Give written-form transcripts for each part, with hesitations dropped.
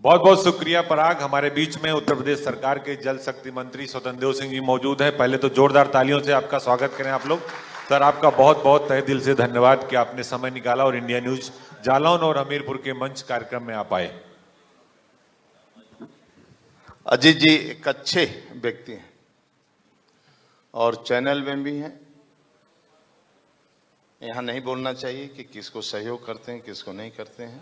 बहुत बहुत शुक्रिया पराग। हमारे बीच में उत्तर प्रदेश सरकार के जल शक्ति मंत्री स्वतंत्र देव सिंह जी मौजूद हैं। पहले तो जोरदार तालियों से आपका स्वागत करें आप लोग। सर, आपका बहुत बहुत तहे दिल से धन्यवाद कि आपने समय निकाला और इंडिया न्यूज जालौन और हमीरपुर के मंच कार्यक्रम में आप आए। अजीत जी एक अच्छे व्यक्ति हैं और चैनल में भी हैं। यहाँ नहीं बोलना चाहिए कि किसको सहयोग करते हैं किसको नहीं करते हैं,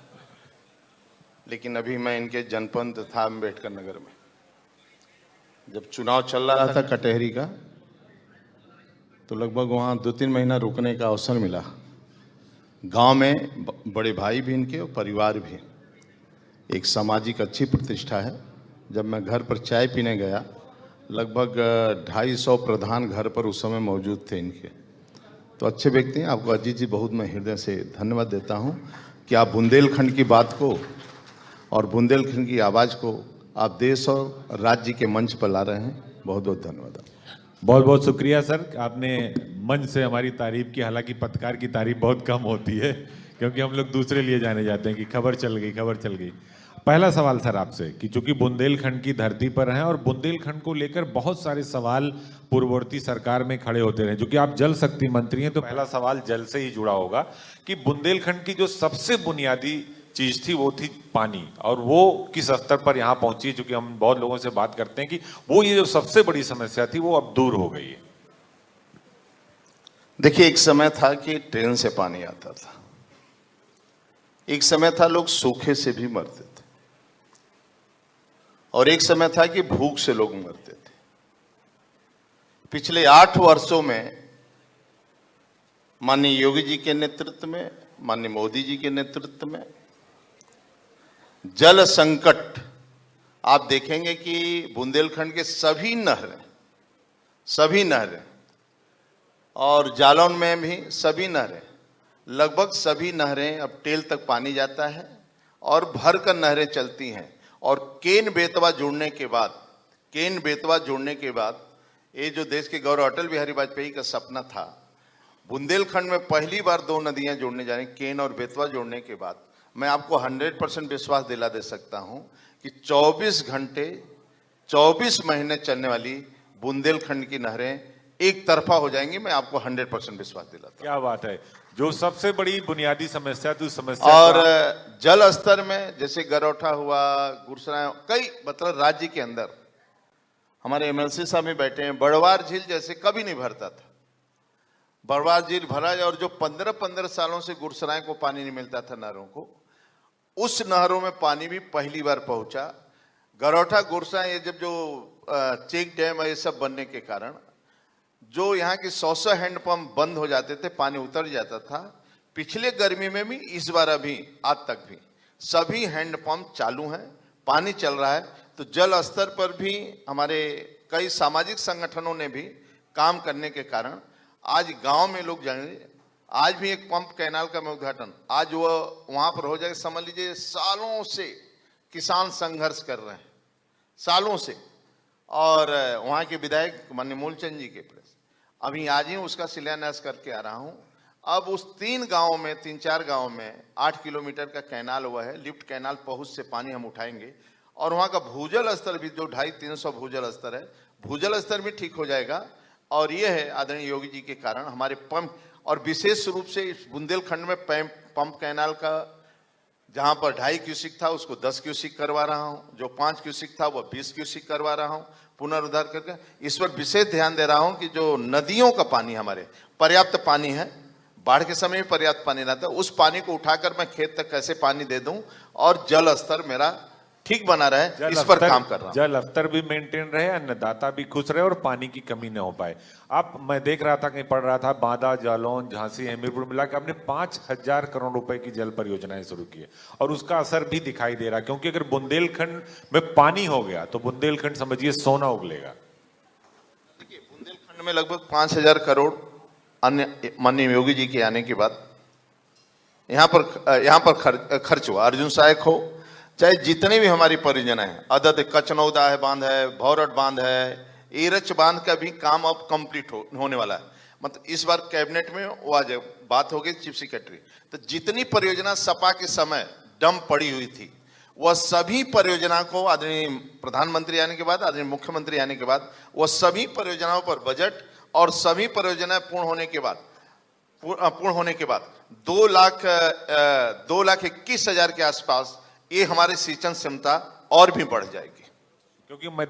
लेकिन अभी मैं इनके जनपद था अम्बेडकर नगर में, जब चुनाव चल रहा था कटहरी का, तो लगभग वहाँ 2-3 महीना रुकने का अवसर मिला। गांव में बड़े भाई भी इनके और परिवार भी, एक सामाजिक अच्छी प्रतिष्ठा है। जब मैं घर पर चाय पीने गया, लगभग 250 प्रधान घर पर उस समय मौजूद थे इनके। तो अच्छे व्यक्ति हैं। आपको अजीत जी बहुत मैं हृदय से धन्यवाद देता हूं कि आप बुंदेलखंड की बात को और बुंदेलखंड की आवाज़ को आप देश और राज्य के मंच पर ला रहे हैं। बहुत बहुत धन्यवाद। बहुत बहुत शुक्रिया सर, आपने मंच से हमारी तारीफ की। हालांकि पत्रकार की तारीफ बहुत कम होती है क्योंकि हम लोग दूसरे लिए जाने जाते हैं कि खबर चल गई खबर चल गई। पहला सवाल सर आपसे कि चूंकि बुंदेलखंड की धरती पर हैं और बुंदेलखंड को लेकर बहुत सारे सवाल पूर्ववर्ती सरकार में खड़े होते रहे, क्योंकि आप जल शक्ति मंत्री हैं, तो पहला सवाल जल से ही जुड़ा होगा कि बुंदेलखंड की जो सबसे बुनियादी चीज थी वो थी पानी, और वो किस स्तर पर यहाँ पहुंची है। क्योंकि हम बहुत लोगों से बात करते हैं कि वो ये जो सबसे बड़ी समस्या थी वो अब दूर हो गई है। देखिए, एक समय था कि ट्रेन से पानी आता था, एक समय था लोग सूखे से भी मरते थे, और एक समय था कि भूख से लोग मरते थे। पिछले 8 वर्षों में माननीय योगी जी के नेतृत्व में, माननीय मोदी जी के नेतृत्व में जल संकट, आप देखेंगे कि बुंदेलखंड के सभी नहरें और जालौन में भी सभी नहरें, लगभग सभी नहरें अब टेल तक पानी जाता है और भर कर नहरें चलती हैं। और केन बेतवा जुड़ने के बाद ये जो देश के गौरव अटल बिहारी वाजपेयी का सपना था, बुंदेलखंड में पहली बार 2 नदियां जोड़ने जा रही, केन और बेतवा जोड़ने के बाद मैं आपको 100% विश्वास दिला दे सकता हूं कि 24 घंटे 24 महीने चलने वाली बुंदेलखंड की नहरें एक तरफा हो जाएंगी। मैं आपको 100% विश्वास दिलाता हूं। क्या बात है। जो सबसे बड़ी बुनियादी समस्या थी उस समस्या और जल स्तर में जैसे गरौठा हुआ, गुरसराय, कई मतलब राज्य के अंदर हमारे एमएलसी साहब में बैठे हैं, बड़वार झील जैसे कभी नहीं भरता था, बड़वार झील भरा। और जो 15-15 सालों से गुरसराय को पानी नहीं मिलता था नहरों को, उस नहरों में पानी भी पहली बार पहुंचा। गरौठा, गुरसराय, ये जब जो चेक डैम ये सब बनने के कारण जो यहाँ के 100 हैंडपंप बंद हो जाते थे, पानी उतर जाता था। पिछले गर्मी में भी, इस बार अभी आज तक भी सभी हैंडपंप चालू हैं, पानी चल रहा है। तो जल स्तर पर भी हमारे कई सामाजिक संगठनों ने भी काम करने के कारण आज गांव में लोग जाएंगे। आज भी एक पंप कैनाल का मैं उद्घाटन आज वो वहां पर हो जाएगा। समझ लीजिए सालों से किसान संघर्ष कर रहे हैं, सालों से। और वहां के विधायक माननीय मूलचंद जी के प्रेस अभी आज ही उसका शिलान्यास करके आ रहा हूं। अब उस 3-4 गांव में 8 किलोमीटर का कैनाल हुआ है, लिफ्ट कैनाल पहुंच से पानी हम उठाएंगे। और वहां का भूजल स्तर भी जो 250-300 भूजल स्तर है, भूजल स्तर भी ठीक हो जाएगा। और यह है आदरणीय योगी जी के कारण हमारे पंप, और विशेष रूप से इस बुंदेलखंड में पंप कैनाल का जहां पर 2.5 क्यूसिक था उसको 10 क्यूसिक करवा रहा हूं, जो 5 क्यूसिक था वह 20 क्यूसिक करवा रहा हूं, पुनरुद्धार करके। इस पर विशेष ध्यान दे रहा हूं कि जो नदियों का पानी हमारे पर्याप्त पानी है, बाढ़ के समय में पर्याप्त पानी रहता है, उस पानी को उठाकर मैं खेत तक कैसे पानी दे दूं और जल स्तर मेरा ठीक बना रहे, इस पर काम कर रहा हूं। जल स्तर भी मेंटेन रहे, अन्नदाता भी खुश रहे और पानी की कमी न हो पाए। मैं देख रहा था, कहीं पढ़ रहा था, बांदा, जालौन, झांसी, हमीरपुर मिला के आपने 5000 करोड़ रुपए की जल परियोजनाएं शुरू की है, और उसका असर भी दिखाई दे रहा है। क्योंकि अगर बुंदेलखंड में पानी हो गया तो बुंदेलखंड समझिए सोना उगलेगा। देखिए, बुंदेलखंड में लगभग 5000 करोड़ अन्य माननीय योगी जी के आने के बाद यहाँ पर खर्च हुआ। अर्जुन सहायक हो, चाहे जितने भी हमारी परियोजनाएं हैं, अदद कचनौदा है बांध है, भौरट बांध है, एरच बांध का भी काम अब कंप्लीट होने वाला है। मतलब इस बार कैबिनेट में वो आज बात हो गई चीफ सेक्रेटरी। तो जितनी परियोजना सपा के समय डम पड़ी हुई थी वह सभी परियोजना को आदरणीय प्रधानमंत्री आने के बाद, आदरणीय मुख्यमंत्री आने के बाद, वह सभी परियोजनाओं पर बजट और सभी परियोजनाएं पूर्ण होने के बाद 2,21,000 के आसपास ये हमारी सिंचन क्षमता और भी बढ़ जाएगी। क्योंकि मैं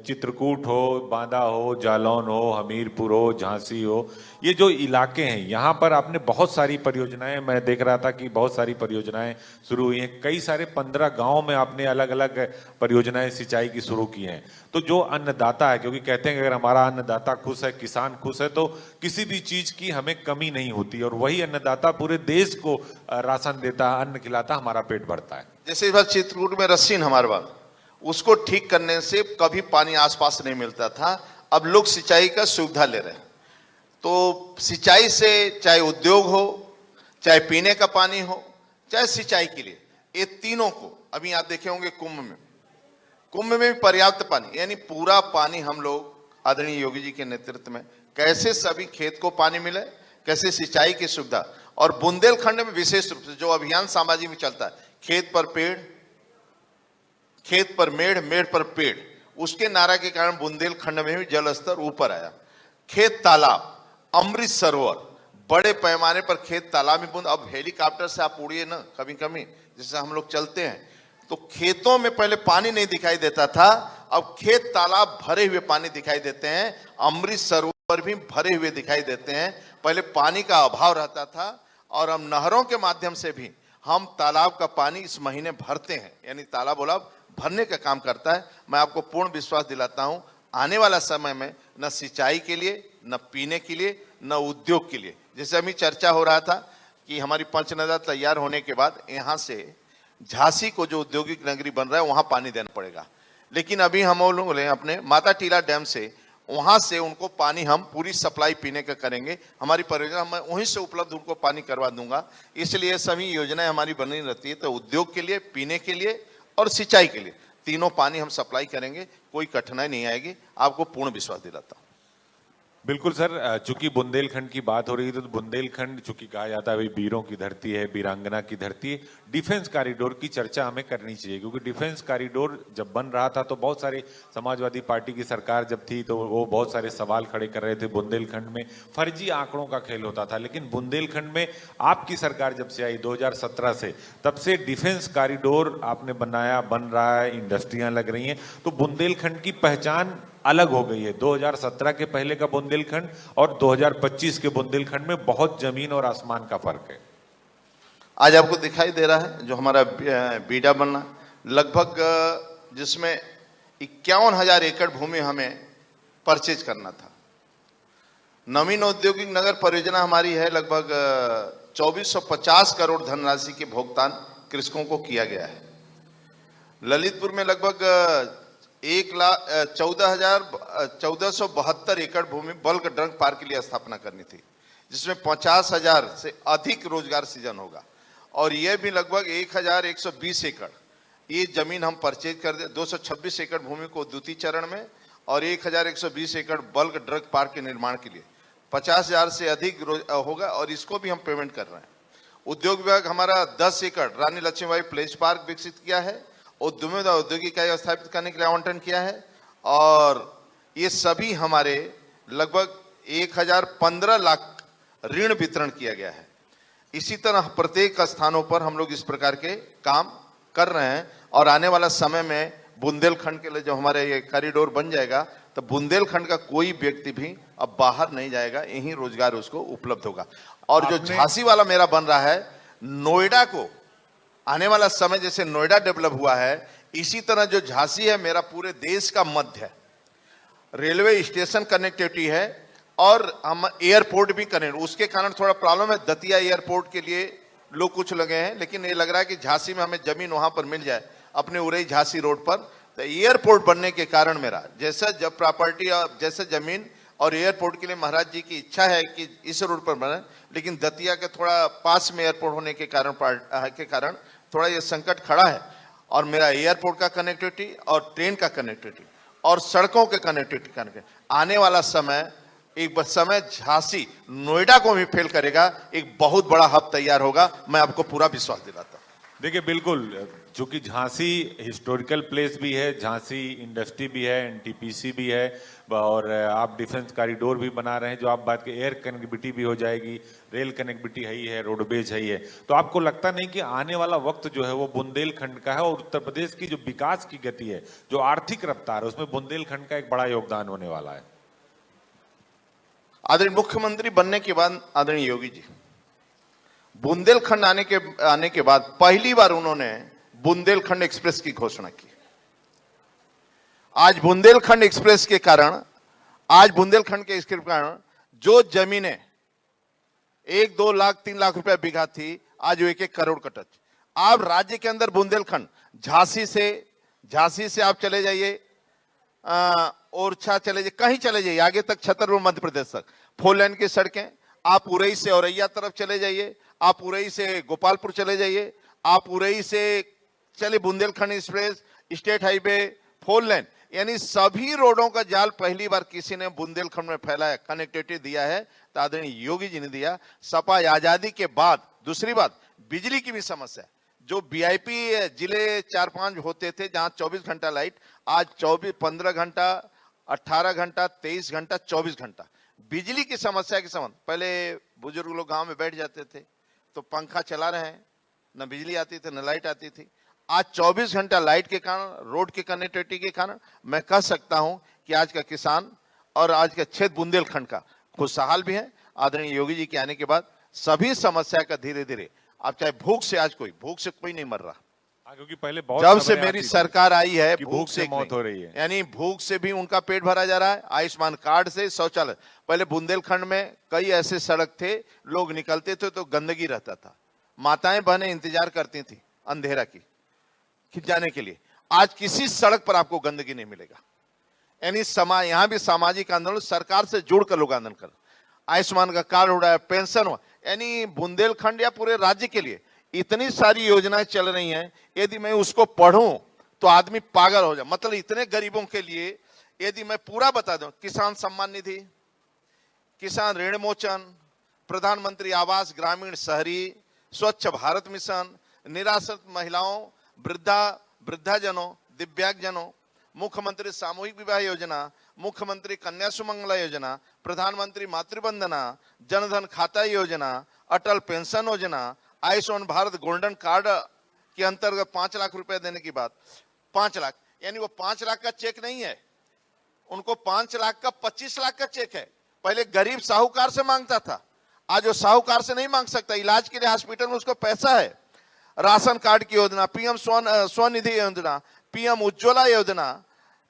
चित्रकूट हो, बांदा हो, जालौन हो, हमीरपुर हो, झांसी हो, ये जो इलाके हैं यहाँ पर आपने बहुत सारी परियोजनाएं, मैं देख रहा था कि बहुत सारी परियोजनाएं शुरू हुई हैं। कई सारे 15 गांव में आपने अलग अलग परियोजनाएं सिंचाई की शुरू की हैं। तो जो अन्नदाता है, क्योंकि कहते हैं कि अगर हमारा अन्नदाता खुश है, किसान खुश है, तो किसी भी चीज की हमें कमी नहीं होती, और वही अन्नदाता पूरे देश को राशन देता, अन्न खिलाता, हमारा पेट भरता है। जैसे इस बार चित्रकूट में रस्सीन हमारे बात, उसको ठीक करने से कभी पानी आसपास नहीं मिलता था, अब लोग सिंचाई का सुविधा ले रहे हैं। तो सिंचाई से चाहे उद्योग हो, चाहे पीने का पानी हो, चाहे सिंचाई के लिए, ये तीनों को अभी आप देखे होंगे कुंभ में भी पर्याप्त पानी, यानी पूरा पानी हम लोग आदरणीय योगी जी के नेतृत्व में कैसे सभी खेत को पानी मिले, कैसे सिंचाई की सुविधा, और बुंदेलखंड में विशेष रूप से जो अभियान सामाजिक में चलता है, खेत पर पेड़, खेत पर मेड़, मेड़ पर पेड़, उसके नारा के कारण बुंदेलखंड में भी जल स्तर ऊपर आया। खेत तालाब, अमृत सरोवर, बड़े पैमाने पर खेत तालाब में बूंद। अब हेलीकॉप्टर से आप उड़िए ना कभी कभी, जैसे हम लोग चलते हैं, तो खेतों में पहले पानी नहीं दिखाई देता था, अब खेत तालाब भरे हुए पानी दिखाई देते हैं, अमृत सरोवर भी भरे हुए दिखाई देते हैं। पहले पानी का अभाव रहता था, और अब नहरों के माध्यम से भी हम तालाब का पानी इस महीने भरते हैं, यानी तालाब बोलाब भरने का काम करता है। मैं आपको पूर्ण विश्वास दिलाता हूं, आने वाला समय में न सिंचाई के लिए, न पीने के लिए, न उद्योग के लिए, जैसे अभी चर्चा हो रहा था कि हमारी पंचनदा तैयार होने के बाद यहां से झांसी को जो औद्योगिक नगरी बन रहा है वहां पानी देना पड़ेगा, लेकिन अभी हम लोग अपने माता टीला डैम से, वहां से उनको पानी हम पूरी सप्लाई पीने का करेंगे। हमारी परियोजना मैं वहीं से उपलब्ध उनको पानी करवा दूंगा। इसलिए सभी योजनाएं हमारी बनी रहती है, तो उद्योग के लिए, पीने के लिए और सिंचाई के लिए तीनों पानी हम सप्लाई करेंगे, कोई कठिनाई नहीं आएगी, आपको पूर्ण विश्वास दिलाता हूं। बिल्कुल सर, चूंकि बुंदेलखंड की बात हो रही है, तो बुंदेलखंड चूंकि कहा जाता है भाई वीरों की धरती है, वीरांगना की धरती है, डिफेंस कॉरिडोर की चर्चा हमें करनी चाहिए। क्योंकि डिफेंस कॉरिडोर जब बन रहा था तो बहुत सारे, समाजवादी पार्टी की सरकार जब थी तो वो बहुत सारे सवाल खड़े कर रहे थे। बुंदेलखंड में फर्जी आंकड़ों का खेल होता था, लेकिन बुंदेलखंड में आपकी सरकार जब से आई 2017 से, तब से डिफेंस कॉरिडोर आपने बनाया, बन रहा है, इंडस्ट्रियां लग रही हैं, तो बुंदेलखंड की पहचान अलग हो गई है। 2017 के पहले का बुंदेलखंड और 2025 के बुंदेलखंड में बहुत जमीन और आसमान का फर्क है। आज आपको दिखाई दे रहा है जो हमारा बीडा बनना, लगभग जिसमें 51,000 एकड़ भूमि हमें परचेज करना था। नवीन औद्योगिक नगर परियोजना हमारी है, लगभग 2450 करोड़ धनराशि के भुगतान कृषकों को किया गया है। ललितपुर में लगभग 1,14,72 एकड़ भूमि बल्क ड्रंक पार्क के लिए स्थापना करनी थी, जिसमें 50,000 से अधिक रोजगार सृजन होगा, और यह भी लगभग 1,120 एकड़ ये जमीन हम परचेज कर दे। 226 एकड़ भूमि को द्वितीय चरण में, और 1,120 एकड़ बल्क ड्रग पार्क के निर्माण के लिए 50,000 से अधिक होगा, और इसको भी हम पेमेंट कर रहे हैं। उद्योग विभाग हमारा 10 एकड़ रानी लक्ष्मीबाई प्लेस पार्क विकसित किया है, औद्योगिक इकाई स्थापित करने के लिए आवंटन किया है, और ये सभी हमारे लगभग 1,015 लाख ऋण वितरण किया गया है। इसी तरह प्रत्येक स्थानों पर हम लोग इस प्रकार के काम कर रहे हैं, और आने वाला समय में बुंदेलखंड के लिए जब हमारे ये कॉरिडोर बन जाएगा, तो बुंदेलखंड का कोई व्यक्ति भी अब बाहर नहीं जाएगा, यहीं रोजगार उसको उपलब्ध होगा। और जो झांसी वाला मेरा बन रहा है, नोएडा को आने वाला समय जैसे नोएडा डेवलप हुआ है, इसी तरह जो झांसी है मेरा पूरे देश का मध्य है। रेलवे स्टेशन कनेक्टिविटी है, और हम एयरपोर्ट भी कनेक्ट, उसके कारण थोड़ा प्रॉब्लम है। दतिया एयरपोर्ट के लिए लोग कुछ लगे हैं, लेकिन ये लग रहा है कि झांसी में हमें जमीन वहां पर मिल जाए, अपने उरई झांसी रोड पर। तो एयरपोर्ट बनने के कारण मेरा जैसा जब प्रॉपर्टी जैसे जमीन और एयरपोर्ट के लिए महाराज जी की इच्छा है कि इस रोड पर बने, लेकिन दतिया के थोड़ा पास में एयरपोर्ट होने के कारण थोड़ा ये संकट खड़ा है। और मेरा एयरपोर्ट का कनेक्टिविटी और ट्रेन का कनेक्टिविटी और सड़कों के कनेक्टिविटी आने वाला समय, एक समय झांसी नोएडा को भी फेल करेगा, एक बहुत बड़ा हब तैयार होगा, मैं आपको पूरा विश्वास दिलाता हूं। देखिए बिल्कुल चूंकि झांसी हिस्टोरिकल प्लेस भी है, झांसी इंडस्ट्री भी है, एनटीपीसी भी है, और आप डिफेंस कॉरिडोर भी बना रहे हैं, जो आप बात के एयर कनेक्टिविटी भी हो जाएगी, रेल कनेक्टिविटी है ही है, रोडवेज है ही है। तो आपको लगता नहीं कि आने वाला वक्त जो है वो बुंदेलखंड का है, और उत्तर प्रदेश की जो विकास की गति है, जो आर्थिक रफ्तार है, उसमें बुंदेलखंड का एक बड़ा योगदान होने वाला है? आदरणीय मुख्यमंत्री बनने के बाद आदरणीय योगी जी बुंदेलखंड आने के बाद पहली बार उन्होंने बुंदेलखंड एक्सप्रेस की घोषणा की। आज बुंदेलखंड एक्सप्रेस के कारण, जो जमीनें 1, 2 लाख 3 लाख रुपए बीघा थी, आज वो 1-1 करोड़ का टच। आप राज्य के अंदर बुंदेलखंड, झांसी से आप चले जाइए, ओरछा चले जाइए, कहीं चले जाइए, आगे तक छतरपुर मध्य प्रदेश तक 4 लेन की सड़कें। आप उरई से औरैया तरफ चले जाइए, आप उरई से गोपालपुर चले जाइए, आप उरई से चले बुंदेलखंड एक्सप्रेस, स्टेट हाईवे 4 लेन, यानी सभी रोडों का जाल पहली बार किसी ने बुंदेलखंड में फैलाया, कनेक्टिविटी दिया है तो आदरणीय योगी जी ने दिया। सपा आजादी के बाद दूसरी बात, बिजली की भी समस्या है। जो वीआईपी जिले 4-5 होते थे जहां 24 घंटा लाइट, आज 15 घंटा, 18 घंटा, 23 घंटा, 24 घंटा। बिजली की समस्या के संबंध, पहले बुजुर्ग लोग गांव में बैठ जाते थे तो पंखा चला रहे हैं, न बिजली आती थी न लाइट आती थी। आज 24 घंटा लाइट के कारण, रोड की कनेक्टिविटी के कारण मैं कह सकता हूं कि आज का किसान और आज का क्षेत्र बुंदेलखंड का खुशहाल भी है। आदरणीय योगी जी के आने के बाद सभी समस्या का धीरे धीरे, आप चाहे भूख से कोई नहीं मर रहा, क्योंकि पहले बहुत जब से मेरी सरकार आई है भूख से मौत हो रही है, यानी भूख से भी उनका पेट भरा जा रहा है, आयुष्मान कार्ड से, शौचालय। पहले बुंदेलखंड में कई ऐसे सड़क थे, लोग निकलते थे तो गंदगी रहता था, माताएं बहनें इंतजार करती थी अंधेरा की जाने के लिए। आज किसी सड़क पर आपको गंदगी नहीं मिलेगा। यानी यहां भी सामाजिक आंदोलन, सरकार से जुड़कर लोग आंदोलन कर, आयुष्मान का कार्ड उड़ा है, पेंशन हुआ, यानी बुंदेलखंड या पूरे राज्य के लिए इतनी सारी योजनाएं चल रही हैं। यदि मैं उसको पढ़ूं तो आदमी पागल हो जाए। मतलब इतने गरीबों के लिए यदि मैं पूरा बता दूं, किसान सम्मान निधि, किसान ऋण मोचन, प्रधानमंत्री आवास ग्रामीण शहरी, स्वच्छ भारत मिशन, निराश्रित महिलाओं, वृद्धाजनों, दिव्यांगजनों, मुख्यमंत्री सामूहिक विवाह योजना, मुख्यमंत्री कन्या सुमंगला योजना, प्रधानमंत्री मातृवंदना, जनधन खाता योजना, अटल पेंशन योजना, आयुष्मान भारत गोल्डन कार्ड के अंतर्गत 5 लाख रुपए देने की बात। 5 लाख, यानी वो 5 लाख का चेक नहीं है, उनको 5 लाख का 25 लाख का चेक है। पहले गरीब साहूकार से मांगता था, आज वो साहूकार से नहीं मांग सकता, इलाज के लिए हॉस्पिटल में उसको पैसा है। राशन कार्ड की योजना, पीएम स्वनिधि योजना, पीएम उज्ज्वला योजना,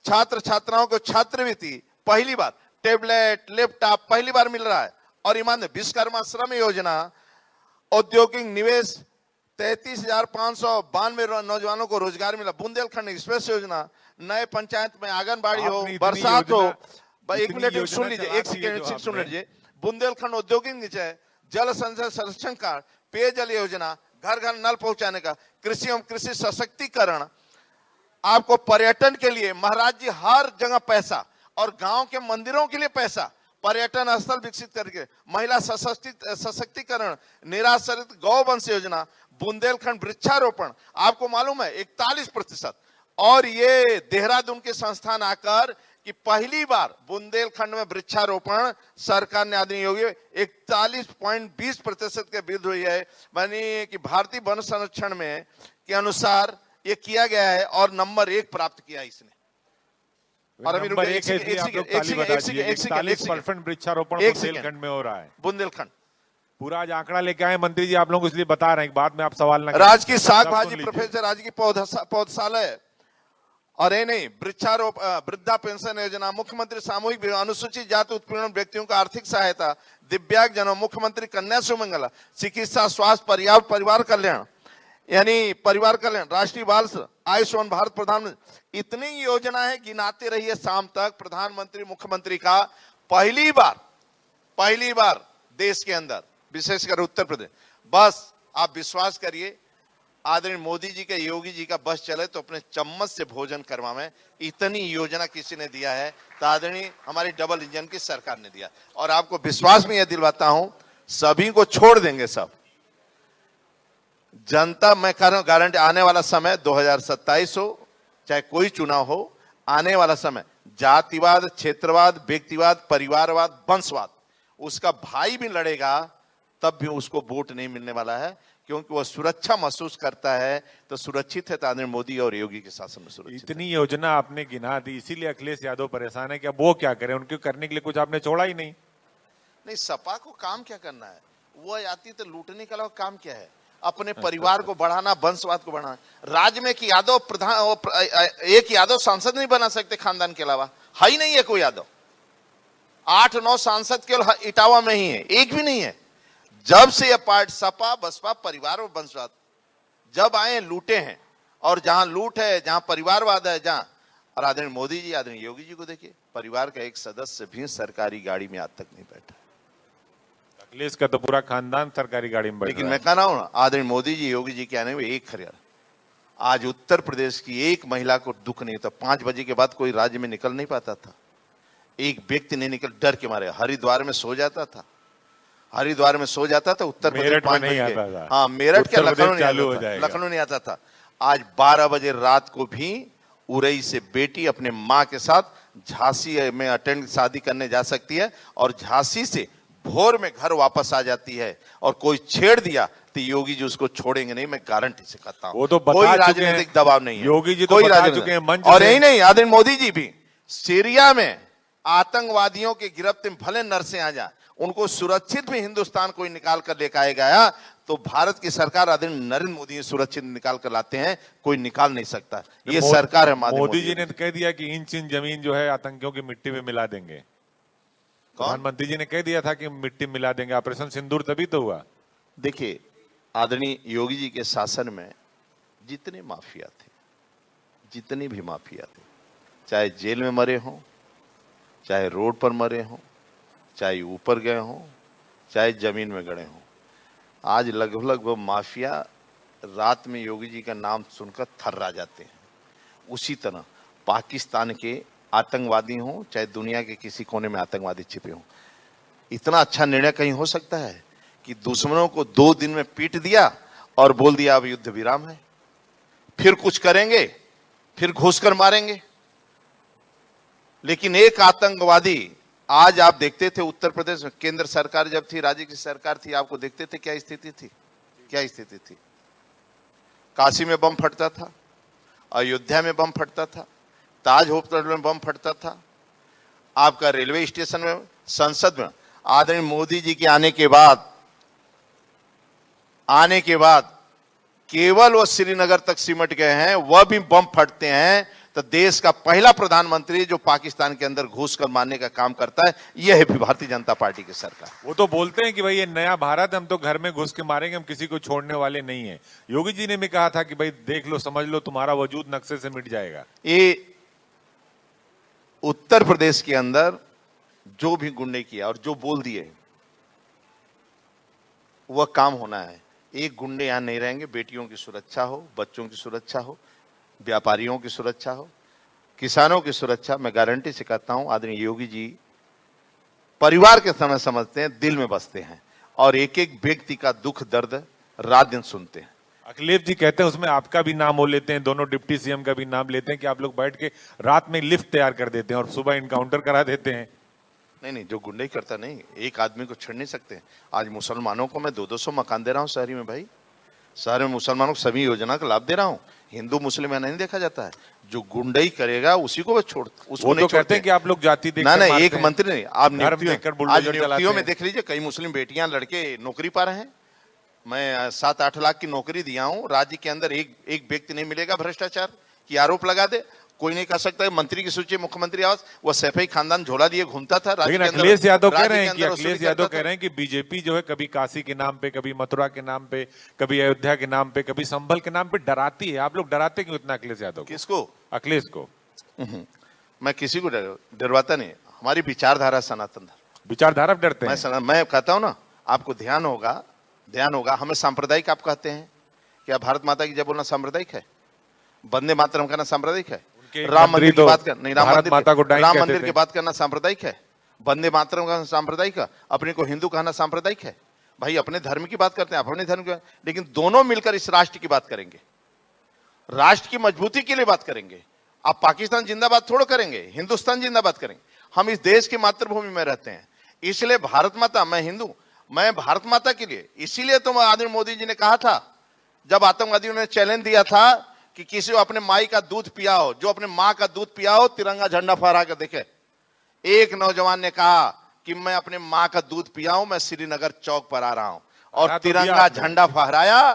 छात्र छात्राओं को छात्रवृत्ति, पहली बार टेबलेट लैपटॉप पहली बार मिल रहा है। और ईमान विश्वकर्मा श्रम योजना, औद्योगिक निवेश, 33,592 नौजवानों को रोजगार मिला। बुंदेलखंड एक्सप्रेस योजना, नए पंचायत में आंगनबाड़ी हो, बरसात हो। एक मिनट सुन लीजिए, एक सेकंड सुन लीजिए। बुंदेलखंड औद्योगिक निचय, जल संचय संरक्षण कार्ड, पेयजल योजना, घर घर नल पहुंचाने का, कृषि एवं कृषि सशक्तिकरण, आपको पर्यटन के लिए महाराज जी हर जगह पैसा, और गांव के मंदिरों के लिए पैसा, पर्यटन स्थल विकसित करके, महिला सशक्तिकरण, निराश्रित गौवंश योजना, बुंदेलखंड वृक्षारोपण, आपको मालूम है 41%। और ये देहरादून के संस्थान आकर कि पहली बार बुंदेलखंड में वृक्षारोपण सरकार ने आदरणीय योगी 41.20% के विरुद्ध हुई है। मानी कि भारतीय वन संरक्षण में के अनुसार ये किया गया है और नंबर 1 प्राप्त किया इसने। और अभी 41% वृक्षारोपण बुंदेलखंड में हो रहा है। बुंदेलखंड पूरा आज आंकड़ा लेके आए मंत्री जी, आप लोग इसलिए बता रहे हैं, बाद में आप सवाल ना राज की साग भाजी प्रोफेसर, राज की पौधशाला, और ये नहीं, वृद्धा पेंशन योजना, मुख्यमंत्री सामूहिक विवाह, अनुसूचित जाति उत्पीड़न व्यक्तियों को आर्थिक सहायता, दिव्यांगजनों, मुख्यमंत्री कन्या सुमंगला, चिकित्सा स्वास्थ्य परिवार कल्याण, यानी परिवार कल्याण, राष्ट्रीय बाल, आयुष्मान भारत, प्रधानमंत्री, इतनी योजना है गिनाते रहिए शाम तक। प्रधानमंत्री मुख्यमंत्री का पहली बार देश के अंदर, विशेषकर उत्तर प्रदेश। बस आप विश्वास करिए, आदरणीय मोदी जी के, योगी जी का बस चले तो अपने चम्मच से भोजन करवाएं, इतनी योजना किसी ने दिया है तो आदरणीय हमारी डबल इंजन की सरकार ने दिया। और आपको विश्वास में यह दिलवाता हूं, सभी को छोड़ देंगे सब, जनता, मैं कह रहा हूं गारंटी, आने वाला समय 2027 हो चाहे कोई चुनाव हो, आने वाला समय जातिवाद, क्षेत्रवाद, व्यक्तिवाद, परिवारवाद, वंशवाद, उसका भाई भी लड़ेगा तब भी उसको वोट नहीं मिलने वाला है, क्योंकि वह सुरक्षा महसूस करता है। तो सुरक्षित है तो आदरणीय मोदी और योगी के शासन में सुरक्षित है। इतनी योजना आपने गिना दी, इसीलिए अखिलेश यादव परेशान है कि अब वो क्या करें, उनके करने के लिए कुछ आपने छोड़ा ही नहीं। नहीं, सपा को काम क्या करना है? वो आती तो लूटने के अलावा काम क्या है? अपने परिवार को बढ़ाना, वंशवाद को बढ़ाना। राज्य में कि यादव एक यादव सांसद नहीं बना सकते खानदान के अलावा, है ही नहीं है कोई यादव। 8-9 सांसद केवल इटावा में ही है, एक भी नहीं है। जब से यह पार्टी सपा बसपा परिवार और वंशवाद जब आए लूटे हैं, और जहां लूट है, जहां परिवारवाद है, जहां, और आदरणीय मोदी जी, आदरणीय योगी जी को देखिए, परिवार का एक सदस्य भी सरकारी गाड़ी में आज तक नहीं बैठा। अखिलेश का तो पूरा खानदान सरकारी गाड़ी में बैठ लेकिन रहा मैं कह रहा हूं ना, आदरणीय मोदी जी योगी जी के आने में एक खरियार, आज उत्तर प्रदेश की एक महिला को दुख नहीं था। 5 बजे के बाद कोई राज्य में निकल नहीं पाता था, एक व्यक्ति नहीं निकल, डर के मारे हरिद्वार में सो जाता था, हरिद्वार में सो जाता था। उत्तर प्रदेश मेरठ में नहीं आता था। हाँ, मेरठ के उत्तर प्रदेश लखनऊ चालू हो नहीं आता था, जाएगा। लखनऊ नहीं आता था। आज 12 बजे रात को भी उरई से बेटी अपने माँ के साथ झांसी में अटेंड शादी करने जा सकती है, और झांसी से भोर में घर वापस आ जाती है। और कोई छेड़ दिया तो योगी जी उसको छोड़ेंगे नहीं, मैं गारंटी से कहता हूं। वो तो बता कोई चुके राजनीतिक हैं, दबाव नहीं है, योगी जी तो कोई बता राजनीतिक- चुके हैं मंच और से। यही नहीं, आदरणीय मोदी जी भी सीरिया में आतंकवादियों के गिरफ्त में भले नरसे आ जाए, उनको सुरक्षित भी हिंदुस्तान कोई निकाल कर लेकर आएगा, तो भारत की सरकार आदरणीय नरेंद्र मोदी सुरक्षित निकाल कर लाते हैं, कोई निकाल नहीं सकता। ये सरकार है मोदी जी ने तो कह दिया कि इंच इंच जमीन जो है आतंकियों की मिट्टी में मिला देंगे। प्रधानमंत्री जी ने कह दिया था कि मिट्टी मिला देंगे, ऑपरेशन सिंदूर तभी तो हुआ। देखिए, आदरणीय योगी जी के शासन में जितने माफिया थे, जितने भी माफिया थे, चाहे जेल में मरे हों, चाहे रोड पर मरे हों, चाहे ऊपर गए हों, चाहे जमीन में गड़े हों, आज लगभग वो माफिया रात में योगी जी का नाम सुनकर थर्रा जाते हैं। उसी तरह पाकिस्तान के आतंकवादी हों, चाहे दुनिया के किसी कोने में आतंकवादी छिपे हों, इतना अच्छा निर्णय कहीं हो सकता है कि दुश्मनों को 2 दिन में पीट दिया और बोल दिया अब युद्ध विराम है, फिर कुछ करेंगे, फिर घुस कर मारेंगे। लेकिन एक आतंकवादी, आज आप देखते थे उत्तर प्रदेश में केंद्र सरकार जब थी, राज्य की सरकार थी, आपको देखते थे क्या स्थिति थी, क्या स्थिति थी। काशी में बम फटता था, अयोध्या में बम फटता था, ताज होटल में बम फटता था, आपका रेलवे स्टेशन में, संसद में। आदरणीय मोदी जी के आने के बाद केवल वो श्रीनगर तक सिमट गए हैं, वह भी बम फटते हैं तो देश का पहला प्रधानमंत्री जो पाकिस्तान के अंदर घुस कर मारने का काम करता है, यह है भारतीय जनता पार्टी की सरकार। वो तो बोलते हैं कि भाई ये नया भारत, हम तो घर में घुस के मारेंगे, हम किसी को छोड़ने वाले नहीं है। योगी जी ने भी कहा था कि भाई देख लो, समझ लो, तुम्हारा वजूद नक्शे से मिट जाएगा। ये उत्तर प्रदेश के अंदर जो भी गुंडे किया और जो बोल दिए, वह काम होना है। एक गुंडे यहां नहीं रहेंगे। बेटियों की सुरक्षा हो, बच्चों की सुरक्षा हो, व्यापारियों की सुरक्षा हो, किसानों की सुरक्षा। मैं गारंटी से कहता हूं, आदरणीय योगी जी परिवार के समय समझते हैं, दिल में बसते हैं, और एक एक व्यक्ति का दुख दर्द रात दिन सुनते हैं। अखिलेश जी कहते हैं उसमें आपका भी नाम हो लेते हैं, दोनों डिप्टी सीएम का भी नाम लेते हैं कि आप लोग बैठ के रात में लिफ्ट तैयार कर देते हैं और सुबह इनकाउंटर करा देते हैं। नहीं, जो गुंडे करता नहीं, एक आदमी को छेड़ नहीं सकते। आज मुसलमानों को मैं 200 मकान दे रहा हूं शहरी में भाई, शहर में मुसलमानों को सभी योजना का लाभ दे रहा हूं। हिंदू मुस्लिम में नहीं देखा जाता है, जो गुंडई करेगा उसी को छोड़, उसको नहीं कहते हैं कि आप लोग जाति ना ना, एक मंत्री नहीं, आप नियुक्तियों नियुक्तियों में देख लीजिए, कई मुस्लिम बेटियां लड़के नौकरी पा रहे हैं। मैं 7-8 लाख की नौकरी दिया हूं, राज्य के अंदर एक व्यक्ति नहीं मिलेगा भ्रष्टाचार की आरोप लगा दे, कोई नहीं कह सकता है। मंत्री की सूची, मुख्यमंत्री आवास, वो सैफई खानदान झोला लिए घूमता था। लेकिन अखिलेश यादव कह रहे हैं कि बीजेपी जो है कभी काशी के नाम पे, कभी मथुरा के नाम पे, कभी अयोध्या के नाम पे, कभी संभल के नाम पे डराती है। आप लोग डराते क्यों इतना अखिलेश यादव? किसको? अखिलेश को। मैं किसी को डरवाता नहीं, हमारी विचारधारा सनातन धर्म। विचारधारा डरते हैं? मैं कहता हूं ना, आपको ध्यान होगा, हमें सांप्रदायिक आप कहते हैं। क्या भारत माता की जय बोलना सांप्रदायिक है? वंदे मातरम कहना सांप्रदायिक है? राम मंदिर की बात कर, नहीं, राम मंदिर की बात करना सांप्रदायिक है? वंदे मातरम कहना सांप्रदायिक है? अपने को हिंदू कहना सांप्रदायिक है? भाई अपने धर्म की बात करते हैं, आप अपने धर्म की, लेकिन दोनों मिलकर इस राष्ट्र की बात करेंगे, राष्ट्र की मजबूती के लिए बात करेंगे। आप पाकिस्तान जिंदाबाद थोड़ा करेंगे, हिंदुस्तान जिंदाबाद करेंगे। हम इस देश की मातृभूमि में रहते हैं, इसलिए भारत माता, मैं हिंदू, मैं भारत माता के लिए। इसीलिए तो आदरणीय मोदी जी ने कहा था, जब आतंकवादियों ने चैलेंज दिया था कि किसी को अपने माई का दूध पिया हो, जो अपने माँ का दूध पिया हो तिरंगा झंडा फहरा कर देखे। एक नौजवान ने कहा कि मैं अपने माँ का दूध पिया हूं, मैं श्रीनगर चौक पर आ रहा हूं, और तिरंगा झंडा फहराया,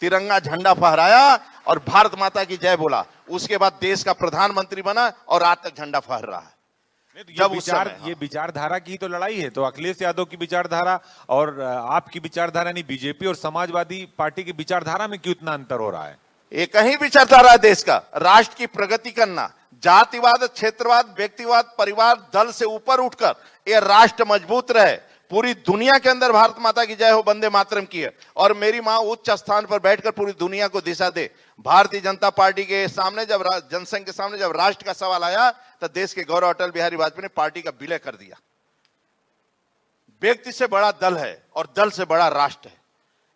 तिरंगा झंडा फहराया और भारत माता की जय बोला। उसके बाद देश का प्रधानमंत्री बना और आज तक झंडा फहर रहा है। ये विचारधारा की तो लड़ाई है, तो अखिलेश यादव की विचारधारा और आपकी विचारधारा, यानी बीजेपी और समाजवादी पार्टी की विचारधारा में क्यों इतना अंतर हो रहा है? एक ही विचारधारा है देश का, राष्ट्र की प्रगति करना, जातिवाद, क्षेत्रवाद, व्यक्तिवाद, परिवार, दल से ऊपर उठकर यह राष्ट्र मजबूत रहे। पूरी दुनिया के अंदर भारत माता की जय हो, वंदे मातरम की है, और मेरी मां उच्च स्थान पर बैठकर पूरी दुनिया को दिशा दे। भारतीय जनता पार्टी के सामने जब जनसंघ के सामने जब राष्ट्र का सवाल आया तो देश के गौरव अटल बिहारी वाजपेयी ने पार्टी का विलय कर दिया। व्यक्ति से बड़ा दल है और दल से बड़ा राष्ट्र है,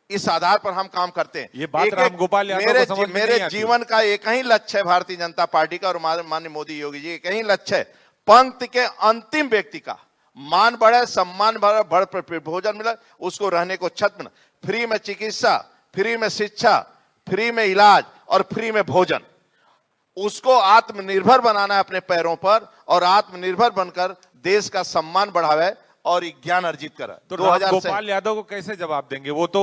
इस आधार पर हम काम करते हैं। ये बात रामगोपाल यादव को समझ में मेरे नहीं आती। जीवन का एक ही लक्ष्य है भारतीय जनता पार्टी का और माननीय मोदी योगी जी, एक ही लक्ष्य है, पंक्ति के अंतिम व्यक्ति का मान बढ़े, सम्मान बढ़े, भोजन मिले, उसको रहने को छत मिले, फ्री में चिकित्सा, फ्री में शिक्षा, फ्री में इलाज और फ्री में भोजन। उसको आत्मनिर्भर बनाना है अपने पैरों पर, और आत्मनिर्भर बनकर देश का सम्मान बढ़ावे और ज्ञान अर्जित करे। तो रामगोपाल यादव को कैसे जवाब देंगे? वो तो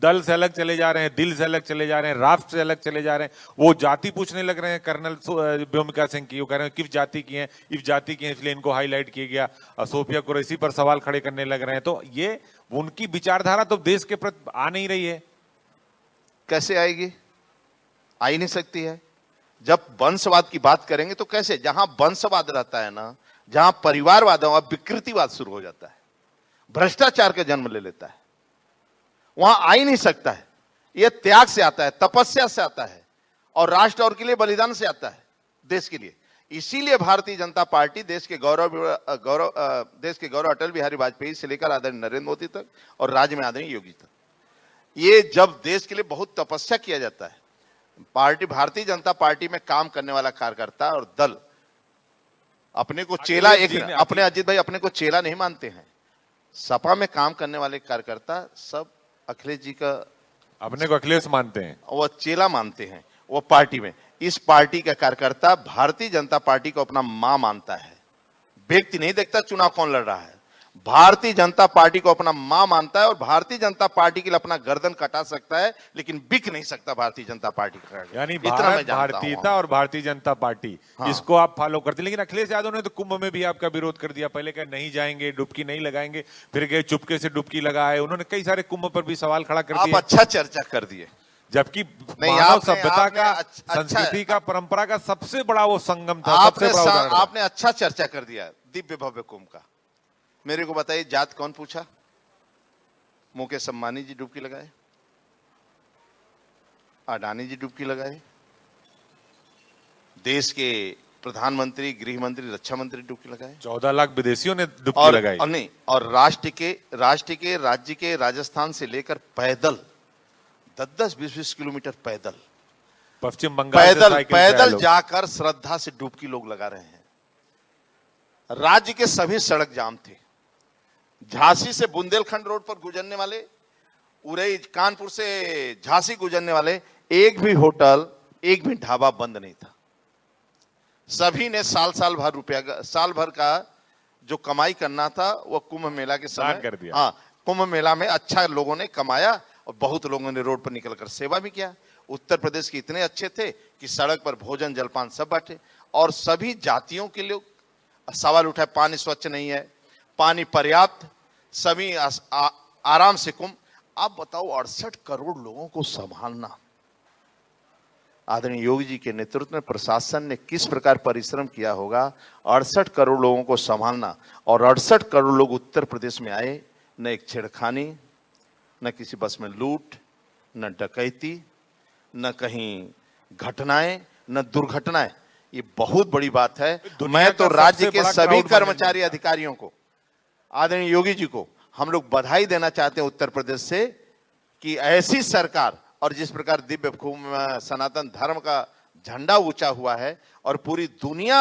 दल से अलग चले जा रहे हैं, दिल से अलग चले जा रहे हैं, राष्ट्र से अलग चले जा रहे हैं। वो जाति पूछने लग रहे हैं कर्नल व्योमिका सिंह की, वो कह रहे हैं किस जाति की हैं, इस जाति की हैं, इसलिए इनको हाईलाइट किया गया। सोफिया कुरैशी पर सवाल खड़े करने लग रहे हैं। तो ये उनकी विचारधारा तो देश के प्रति आ नहीं रही है। कैसे आएगी? आ ही नहीं सकती है। जब वंशवाद की बात करेंगे तो कैसे? जहां वंशवाद रहता है ना, जहां परिवारवाद और विकृतिवाद शुरू हो जाता है, भ्रष्टाचार का जन्म ले लेता है, वहां आ ही नहीं सकता है। यह त्याग से आता है, तपस्या से आता है, और राष्ट्र और के लिए बलिदान से आता है, देश के लिए। इसीलिए भारतीय जनता पार्टी देश के गौरव अटल बिहारी वाजपेयी से लेकर आदरणीय नरेंद्र मोदी तक और राज्य में आदरणीय योगी तक, ये जब देश के लिए बहुत तपस्या किया जाता है, पार्टी भारतीय जनता पार्टी में काम करने वाला कार्यकर्ता और दल अपने को चेला, अपने अजीत भाई अपने को चेला नहीं मानते हैं। सपा में काम करने वाले कार्यकर्ता सब अखिलेश जी का, अपने को अखिलेश मानते हैं, वो चेला मानते हैं। वो पार्टी में, इस पार्टी का कार्यकर्ता भारतीय जनता पार्टी को अपना मां मानता है। व्यक्ति नहीं देखता चुनाव कौन लड़ रहा है, भारतीय जनता पार्टी को अपना मां मानता है, और भारतीय जनता पार्टी के लिए अपना गर्दन कटा सकता है, लेकिन बिक नहीं सकता भारतीय जनता पार्टी का। यानी भारतीयता और भारतीय जनता पार्टी, हाँ, इसको आप फॉलो करते हैं। लेकिन अखिलेश यादव ने तो कुंभ में भी आपका विरोध कर दिया। पहले कहा नहीं जाएंगे, डुबकी नहीं लगाएंगे, फिर गए चुपके से डुबकी लगाए। उन्होंने कई सारे कुंभ पर भी सवाल खड़ा कर दिया। आप अच्छा चर्चा कर दिए, जबकि मानव सभ्यता का, संस्कृति का, परंपरा का सबसे बड़ा वो संगम था। आपने अच्छा चर्चा कर दिया दिव्य भव्य कुंभ का। मेरे को बताइए, जात कौन पूछा? मुकेश अंबानी जी डुबकी लगाए, अडानी जी डुबकी लगाए, देश के प्रधानमंत्री, गृह मंत्री, रक्षा मंत्री डुबकी लगाए, 14 लाख विदेशियों ने डुबकी लगाई। और नहीं, और राष्ट्र के राज्य के राजस्थान से लेकर पैदल 10-20 किलोमीटर पैदल पश्चिम बंगाल पैदल जाकर श्रद्धा से डुबकी लोग लगा रहे हैं। राज्य के सभी सड़क जाम थे। झांसी से बुंदेलखंड रोड पर गुजरने वाले, उरई कानपुर से झांसी गुजरने वाले, एक भी होटल, एक भी ढाबा बंद नहीं था। सभी ने साल भर का जो कमाई करना था वो कुंभ मेला के समय कर दिया। हाँ, कुंभ मेला में अच्छा लोगों ने कमाया और बहुत लोगों ने रोड पर निकलकर सेवा भी किया। उत्तर प्रदेश के इतने अच्छे थे कि सड़क पर भोजन जलपान सब बांटे, और सभी जातियों के लोग सवाल उठाए, पानी स्वच्छ नहीं है, पानी पर्याप्त, सभी आराम से कुंभ। आप बताओ, 68 करोड़ लोगों को संभालना, आदरणीय योगी जी के नेतृत्व में प्रशासन ने किस प्रकार परिश्रम किया होगा। 68 करोड़ लोगों को संभालना, और 68 करोड़ लोग उत्तर प्रदेश में आए। न एक छेड़खानी, न किसी बस में लूट, न डकैती, न कहीं घटनाएं, न दुर्घटनाएं। ये बहुत बड़ी बात है। मैं तो राज्य के सभी कर्मचारी अधिकारियों को, आदरणीय योगी जी को हम लोग बधाई देना चाहते हैं उत्तर प्रदेश से कि ऐसी सरकार, और जिस प्रकार दिव्य कुंभ में सनातन धर्म का झंडा ऊंचा हुआ है और पूरी दुनिया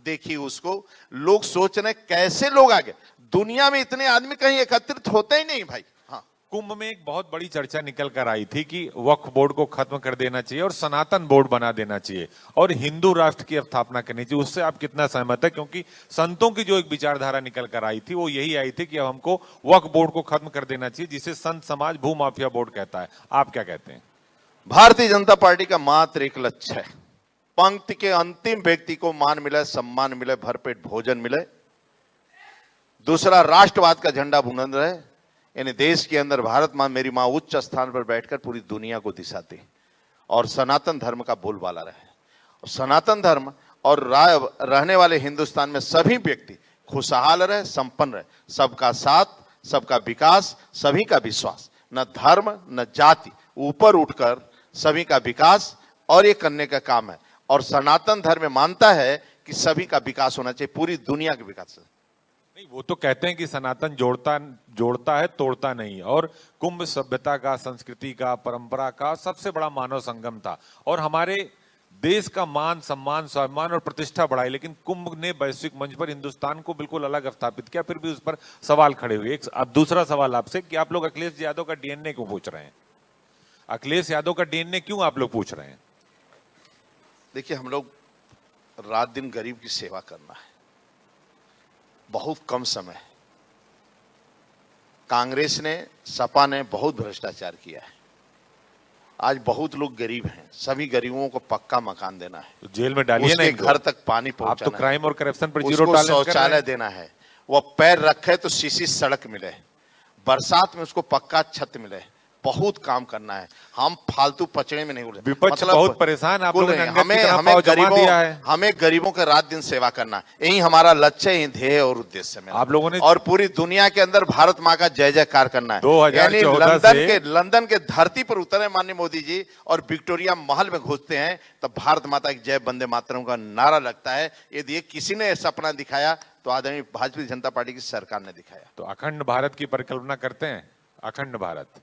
देखी उसको, लोग सोच रहे हैं कैसे लोग आगे, दुनिया में इतने आदमी कहीं एकत्रित होते ही नहीं भाई। हाँ, कुंभ में एक बहुत बड़ी चर्चा निकल कर आई थी कि वक्फ बोर्ड को खत्म कर देना चाहिए और सनातन बोर्ड बना देना चाहिए और हिंदू राष्ट्र की स्थापना करनी चाहिए। उससे आप कितना सहमत है? क्योंकि संतों की जो एक विचारधारा निकल कर आई थी वो यही आई थी कि अब हमको वक्फ बोर्ड को खत्म कर देना चाहिए, जिसे संत समाज भूमाफिया बोर्ड कहता है। आप क्या कहते हैं? भारतीय जनता पार्टी का मात्र एक लक्ष्य है, पंक्ति के अंतिम व्यक्ति को मान मिले, सम्मान मिले, भरपेट भोजन मिले। दूसरा, राष्ट्रवाद का झंडा बुलंद रहे, यानी देश के अंदर भारत मां मेरी मां उच्च स्थान पर बैठकर पूरी दुनिया को दिशा दे और सनातन धर्म का बोलबाला रहे। और सनातन धर्म और रहने वाले हिंदुस्तान में सभी व्यक्ति खुशहाल रहे, संपन्न रहे, सबका साथ, सबका विकास, सभी का विश्वास, न धर्म न जाति, ऊपर उठकर सभी का विकास, और ये करने का काम है। और सनातन धर्म मानता है कि सभी का विकास होना चाहिए, पूरी दुनिया का विकास। नहीं, वो तो कहते हैं कि सनातन जोड़ता है, तोड़ता नहीं। और कुंभ सभ्यता का, संस्कृति का, परंपरा का सबसे बड़ा मानव संगम था और हमारे देश का मान, सम्मान, स्वाभिमान और प्रतिष्ठा बढ़ाई। लेकिन कुंभ ने वैश्विक मंच पर हिंदुस्तान को बिल्कुल अलग स्थापित किया, फिर भी उस पर सवाल खड़े हुए। अब दूसरा सवाल आपसे कि आप लोग अखिलेश यादव का डीएनए क्यों पूछ रहे हैं? अखिलेश यादव का डीएनए क्यों आप लोग पूछ रहे हैं? देखिए, हम लोग रात दिन गरीब की सेवा करना है, बहुत कम समय। कांग्रेस ने, सपा ने बहुत भ्रष्टाचार किया है। आज बहुत लोग गरीब हैं, सभी गरीबों को पक्का मकान देना है, तो जेल में डालिए ना, घर तक पानी आप पहुंचाना तो क्राइम और करप्शन पर जीरो उसको टॉलरेंस कर रहे शौचालय हैं। देना है, वो पैर रखे तो सीसी सड़क मिले, बरसात में उसको पक्का छत मिले, बहुत काम करना है। हम फालतू पचड़े में नहीं उलझे। विपक्ष बहुत परेशान, आप लोगों ने अंगद की तरह पाव जमा दिया है। हमें गरीबों के रात दिन सेवा करना, यही हमारा लक्ष्य, यही ध्येय और उद्देश्य है आप लोगों ने। और पूरी दुनिया के अंदर भारत माँ का जय जयकार करना है। 2014 लंदन के धरती पर उतरे माननीय मोदी जी और विक्टोरिया महल में घुसते हैं तो भारत माता की जय, वंदे मातरम का नारा लगता है। यदि किसी ने सपना दिखाया तो आदरणीय भारतीय जनता पार्टी की सरकार ने दिखाया। तो अखंड भारत की परिकल्पना करते हैं? अखंड भारत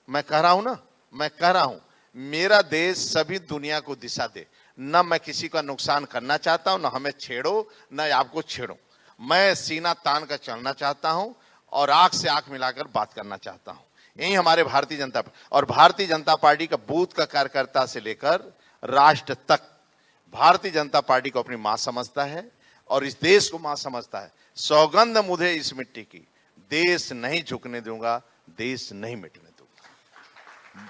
मैं कह रहा हूं ना, मैं कह रहा हूं, मेरा देश सभी दुनिया को दिशा दे। न मैं किसी का नुकसान करना चाहता हूं, न हमें छेड़ो, न आपको छेड़ो। मैं सीना तान कर चलना चाहता हूं और आंख से आंख मिलाकर बात करना चाहता हूं। यही हमारे भारतीय जनता और भारतीय जनता पार्टी का बूथ का कार्यकर्ता से लेकर राष्ट्र तक भारतीय जनता पार्टी को अपनी मां समझता है और इस देश को मां समझता है। सौगंध मुझे इस मिट्टी की, देश नहीं झुकने दूंगा, देश नहीं मिटने दूंगा।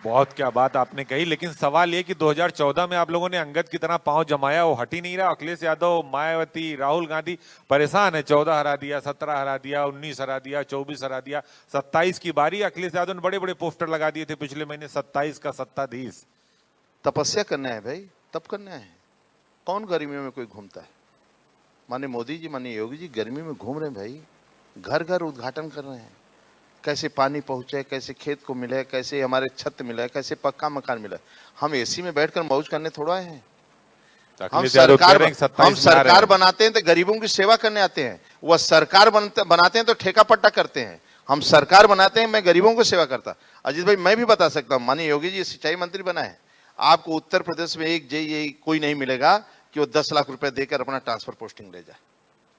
बहुत क्या बात आपने कही। लेकिन सवाल ये कि 2014 में आप लोगों ने अंगद की तरह पांव जमाया, वो हट ही नहीं रहा। अखिलेश यादव, मायावती, राहुल गांधी परेशान है। 14 हरा दिया, 17 हरा दिया, 19 हरा दिया, 24 हरा दिया, 27 की बारी। अखिलेश यादव ने बड़े बड़े पोस्टर लगा दिए थे पिछले महीने, 27 का सत्ताधीश। तपस्या करना है भाई, तब करना है। कौन गर्मियों में कोई घूमता है? माननीय मोदी जी, माननीय योगी जी गर्मी में घूम रहे हैं भाई, घर घर उद्घाटन कर रहे हैं। कैसे पानी पहुंचे, कैसे खेत को मिले, कैसे हमारे छत मिले, कैसे पक्का मकान मिले। हम एसी में बैठकर मौज करने थोड़ा आए हैं। हम सरकार बनाते हैं तो गरीबों की सेवा करने आते हैं। वह सरकार बनाते हैं तो ठेका पट्टा करते हैं। हम सरकार बनाते हैं, मैं गरीबों को सेवा करता। अजीत भाई, मैं भी बता सकता हूँ, माननीय योगी जी सिंचाई मंत्री बना है, आपको उत्तर प्रदेश में एक जेई कोई नहीं मिलेगा कि वो 10 लाख रुपए देकर अपना ट्रांसफर पोस्टिंग ले जाए।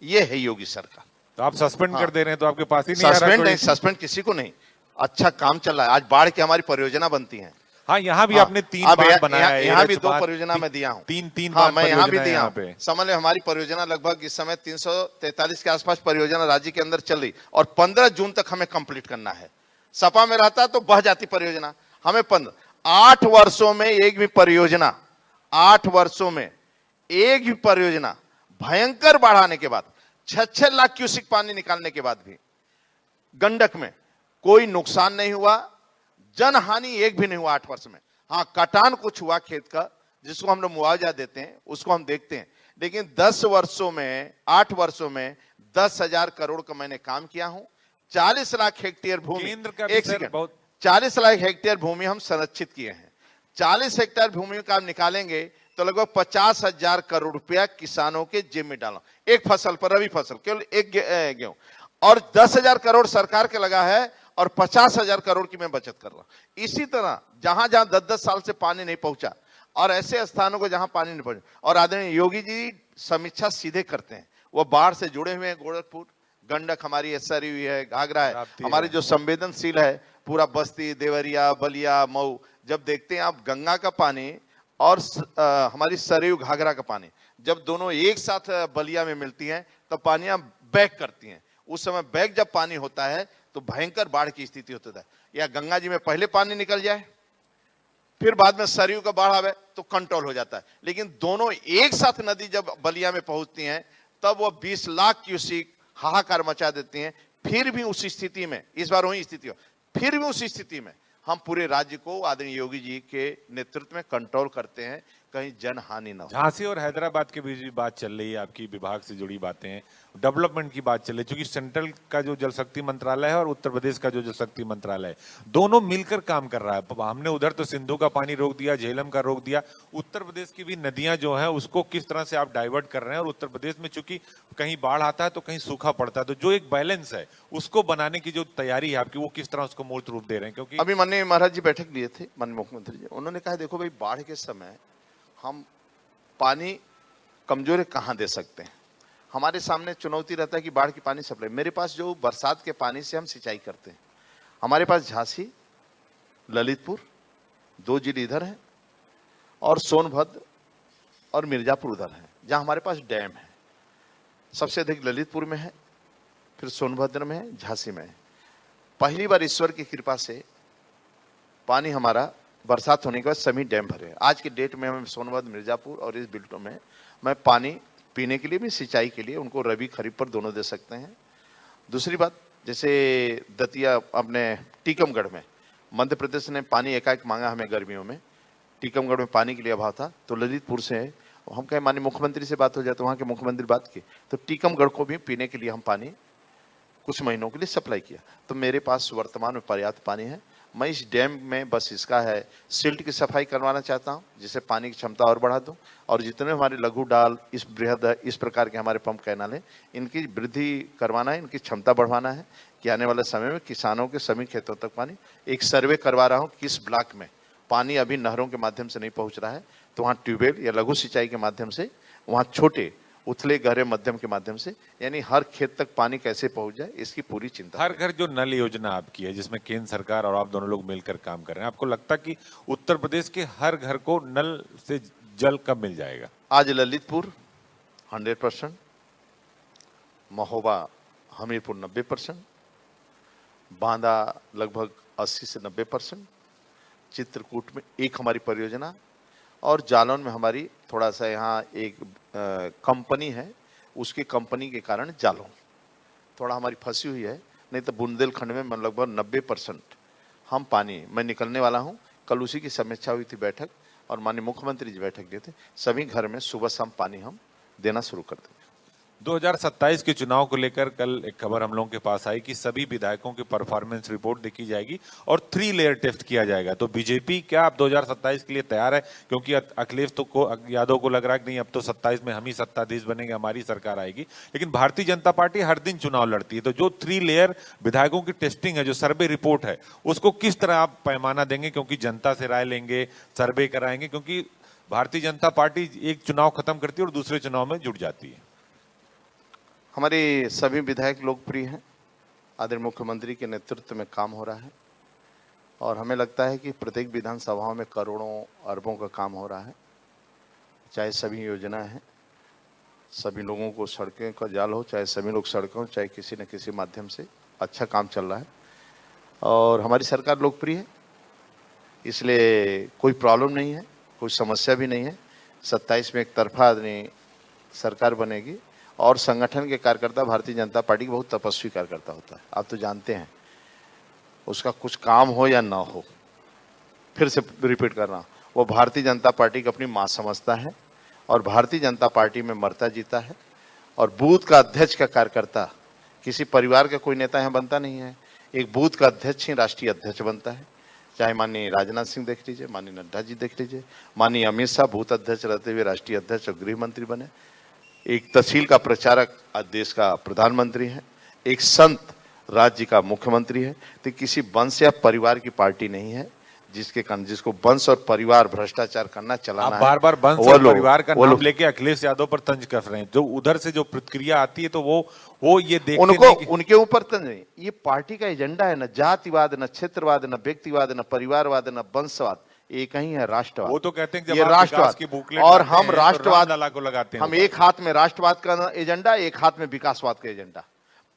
ये है योगी सरकार। तो आप सस्पेंड कर दे रहे हैं, तो आपके पास ही नहीं आ रहा। सस्पेंड नहीं, सस्पेंड किसी को नहीं। अच्छा काम चल रहा है। आज बाढ़ की हमारी परियोजना बनती है। हाँ, यहाँ भी आपने 3 बार बनाया है। यहाँ भी 2 परियोजना में दिया हूँ। तीन हाँ, मैं यहाँ भी दिया हूँ। समझ लो, हमारी परियोजना लगभग इस समय 343 के आसपास परियोजना राज्य के अंदर चल रही और 15 जून तक हमें कंप्लीट करना है। सपा में रहता तो बह जाती परियोजना। हमें 8 वर्षों में एक भी परियोजना, 8 वर्षों में एक भी परियोजना, भयंकर बाढ़ आने के बाद 6-6 लाख क्यूसिक पानी निकालने के बाद भी गंडक में कोई नुकसान नहीं हुआ, जन हानि एक भी नहीं हुआ 8 वर्ष में। हाँ, कटान कुछ हुआ खेत का, जिसको हम लोग मुआवजा देते हैं, उसको हम देखते हैं। लेकिन 10 वर्षों में, 8 वर्षों में 10,000 करोड़ का मैंने काम किया हूं। 40 लाख हेक्टेयर भूमि, 40 लाख हेक्टेयर भूमि हम संरक्षित किए हैं। 40 हेक्टेयर भूमि का हम निकालेंगे तो लगभग 50,000 करोड़ रुपया किसानों के जेब में डाला, एक फसल पर, रबी फसल केवल एक गेहूं। और 10,000 करोड़ सरकार के लगा है और 50,000 करोड़ की मैं बचत कर रहा हूं। इसी तरह जहां जहां 10-10 साल से पानी नहीं पहुंचा और ऐसे स्थानों को जहां पानी नहीं पहुंचा, और आदरणीय योगी जी समीक्षा सीधे करते हैं, वो बाढ़ से जुड़े हुए हैं। गोरखपुर, गंडक हमारी एसआरयू हुई है, घाघरा है, हमारी जो संवेदनशील है पूरा बस्ती, देवरिया, बलिया, मऊ। जब देखते हैं आप गंगा का पानी और हमारी सरयू घाघरा का पानी जब दोनों एक साथ बलिया में मिलती हैं तो पानियां बैक करती हैं। उस समय बैक जब पानी होता है तो भयंकर बाढ़ की स्थिति होती है। या गंगा जी में पहले पानी निकल जाए फिर बाद में सरयू का बाढ़ आवे तो कंट्रोल हो जाता है, लेकिन दोनों एक साथ नदी जब बलिया में पहुंचती हैं तब वो 20 लाख क्यूसिक हाहाकार मचा देती हैं। फिर भी उस स्थिति में, इस बार वही स्थिति हो, फिर भी उस स्थिति में हम पूरे राज्य को आदरणीय योगी जी के नेतृत्व में कंट्रोल करते हैं, कहीं जन हानि न हो। झांसी और हैदराबाद के बीच भी बात चल रही है, आपकी विभाग से जुड़ी बातें हैं, डेवलपमेंट की बात चल रही है, क्योंकि सेंट्रल का जो जल शक्ति मंत्रालय है और उत्तर प्रदेश का जो जल शक्ति मंत्रालय है, दोनों मिलकर काम कर रहा है। हमने उधर तो सिंधु का पानी रोक दिया, झेलम का रोक दिया, उत्तर प्रदेश की भी नदियां जो है उसको किस तरह से आप डाइवर्ट कर रहे हैं। और उत्तर प्रदेश में चूंकि कहीं बाढ़ आता है तो कहीं सूखा पड़ता है, तो जो एक बैलेंस है उसको बनाने की जो तैयारी है आपकी, वो किस तरह उसको मूर्त रूप दे रहे हैं? क्योंकि अभी माननीय महाराज जी बैठक लिए थे, माननीय मुख्यमंत्री जी, उन्होंने कहा देखो भाई बाढ़ के समय हम पानी कमजोरी कहां दे सकते हैं। हमारे सामने चुनौती रहता है कि बाढ़ की पानी सप्लाई, मेरे पास जो बरसात के पानी से हम सिंचाई करते हैं, हमारे पास झांसी, ललितपुर 2 जिले इधर हैं और सोनभद्र और मिर्जापुर उधर है जहां हमारे पास डैम है। सबसे अधिक ललितपुर में है, फिर सोनभद्र में है, झांसी में है। पहली बार ईश्वर की कृपा से पानी हमारा बरसात होने के बाद सभी डैम भरे। आज के डेट में हम सोनभद्र, मिर्जापुर और इस बिल्टों में मैं पानी पीने के लिए भी, सिंचाई के लिए उनको रबी खरीफ पर दोनों दे सकते हैं। दूसरी बात, जैसे दतिया अपने टीकमगढ़ में मध्य प्रदेश ने पानी एकाएक मांगा हमें गर्मियों में, टीकमगढ़ में पानी के लिए अभाव था, तो ललितपुर से हम कहें माननीय मुख्यमंत्री से बात हो जाए तो वहाँ के मुख्यमंत्री बात की तो टीकमगढ़ को भी पीने के लिए हम पानी कुछ महीनों के लिए सप्लाई किया। तो मेरे पास वर्तमान में पर्याप्त पानी है। मैं इस डैम में बस इसका है सिल्ट की सफाई करवाना चाहता हूं, जिससे पानी की क्षमता और बढ़ा दूं, और जितने हमारे लघु डाल, इस बृहद, इस प्रकार के हमारे पंप कैनाल है, इनकी वृद्धि करवाना है, इनकी क्षमता बढ़ाना है कि आने वाले समय में किसानों के सभी खेतों तक पानी। एक सर्वे करवा रहा हूँ किस ब्लॉक में पानी अभी नहरों के माध्यम से नहीं पहुंच रहा है, तो वहाँ ट्यूबवेल या लघु सिंचाई के माध्यम से, वहाँ छोटे उथले गहरे मध्यम के माध्यम से, यानी हर खेत तक पानी कैसे पहुंच जाए इसकी पूरी चिंता। हर घर जो नल योजना आपकी है, जिसमें केंद्र सरकार और आप दोनों लोग मिलकर काम कर रहे हैं, आपको लगता कि उत्तर प्रदेश के हर घर को नल से जल कब मिल जाएगा? आज ललितपुर 100%, महोबा हमीरपुर 90%, बांदा लगभग 80 से 90%, चित्रकूट में एक हमारी परियोजना, और जालौन में हमारी थोड़ा सा यहाँ एक कंपनी है, उसकी कंपनी के कारण जालौन थोड़ा हमारी फंसी हुई है, नहीं तो बुंदेलखंड में लगभग 90% हम पानी, मैं निकलने वाला हूँ। कल उसी की समीक्षा हुई थी बैठक, और माननीय मुख्यमंत्री जी बैठक लिए थे, सभी घर में सुबह शाम पानी हम देना शुरू कर देंगे। 2027 के चुनाव को लेकर कल एक खबर हम लोगों के पास आई कि सभी विधायकों की परफॉर्मेंस रिपोर्ट देखी जाएगी और 3 लेयर टेस्ट किया जाएगा। तो बीजेपी क्या अब 2027 के लिए तैयार है? क्योंकि अखिलेश यादव को लग रहा है कि नहीं, अब तो 27 में हम ही सत्ताधीश बनेंगे, हमारी सरकार आएगी। लेकिन भारतीय जनता पार्टी हर दिन चुनाव लड़ती है, तो जो 3 लेयर विधायकों की टेस्टिंग है, जो सर्वे रिपोर्ट है, उसको किस तरह आप पैमाना देंगे? क्योंकि जनता से राय लेंगे, सर्वे कराएंगे, क्योंकि भारतीय जनता पार्टी एक चुनाव खत्म करती है और दूसरे चुनाव में जुट जाती है। हमारे सभी विधायक लोकप्रिय हैं, आदरणीय मुख्यमंत्री के नेतृत्व में काम हो रहा है, और हमें लगता है कि प्रत्येक विधानसभाओं में करोड़ों अरबों का काम हो रहा है। चाहे सभी योजना है, सभी लोगों को सड़कें का जाल हो, चाहे सभी लोग सड़कों, चाहे किसी न किसी माध्यम से अच्छा काम चल रहा है, और हमारी सरकार लोकप्रिय है, इसलिए कोई प्रॉब्लम नहीं है, कोई समस्या भी नहीं है। 27 में एक तरफा आदमी सरकार बनेगी, और संगठन के कार्यकर्ता भारतीय जनता पार्टी के बहुत तपस्वी कार्यकर्ता होता है, आप तो जानते हैं। उसका कुछ काम हो या ना हो, फिर से रिपीट कर रहा हूं, वो भारतीय जनता पार्टी को अपनी मां समझता है, और भारतीय जनता पार्टी में मरता जीता है। और बूथ का अध्यक्ष का कार्यकर्ता किसी परिवार का कोई नेता यहाँ बनता नहीं है, एक बूथ का अध्यक्ष ही राष्ट्रीय अध्यक्ष बनता है। चाहे माननीय राजनाथ सिंह देख लीजिए, माननीय नड्डा जी देख लीजिए, माननीय अमित शाह बूथ अध्यक्ष रहते हुए राष्ट्रीय अध्यक्ष और गृह मंत्री बने। एक तहसील का प्रचारक आज देश का प्रधानमंत्री है। एक संत राज्य का मुख्यमंत्री है, तो किसी वंश या परिवार की पार्टी नहीं है जिसके कारण जिसको वंश और परिवार भ्रष्टाचार करना चलाना आप बार बार है। वंश वो और लोग- परिवार का वो नाम लोग- लेके अखिलेश यादव पर तंज कर रहे हैं। जो उधर से जो प्रतिक्रिया आती है तो वो ये देखते उनको नहीं कि उनके ऊपर तंज नहीं, ये पार्टी का एजेंडा है, न जातिवाद, न क्षेत्रवाद, न व्यक्तिवाद, न परिवारवाद, न वंशवाद, ये कहीं है राष्ट्रवाद। वो तो कहते हैं कि जब ये आप राष्ट्रवाद विकास की बुकलेट और लाते हम हैं, तो राष्ट्रवाद रामलला को लगाते हैं हम ऊपर। एक हाथ में राष्ट्रवाद का एजेंडा, एक हाथ में विकासवाद का एजेंडा।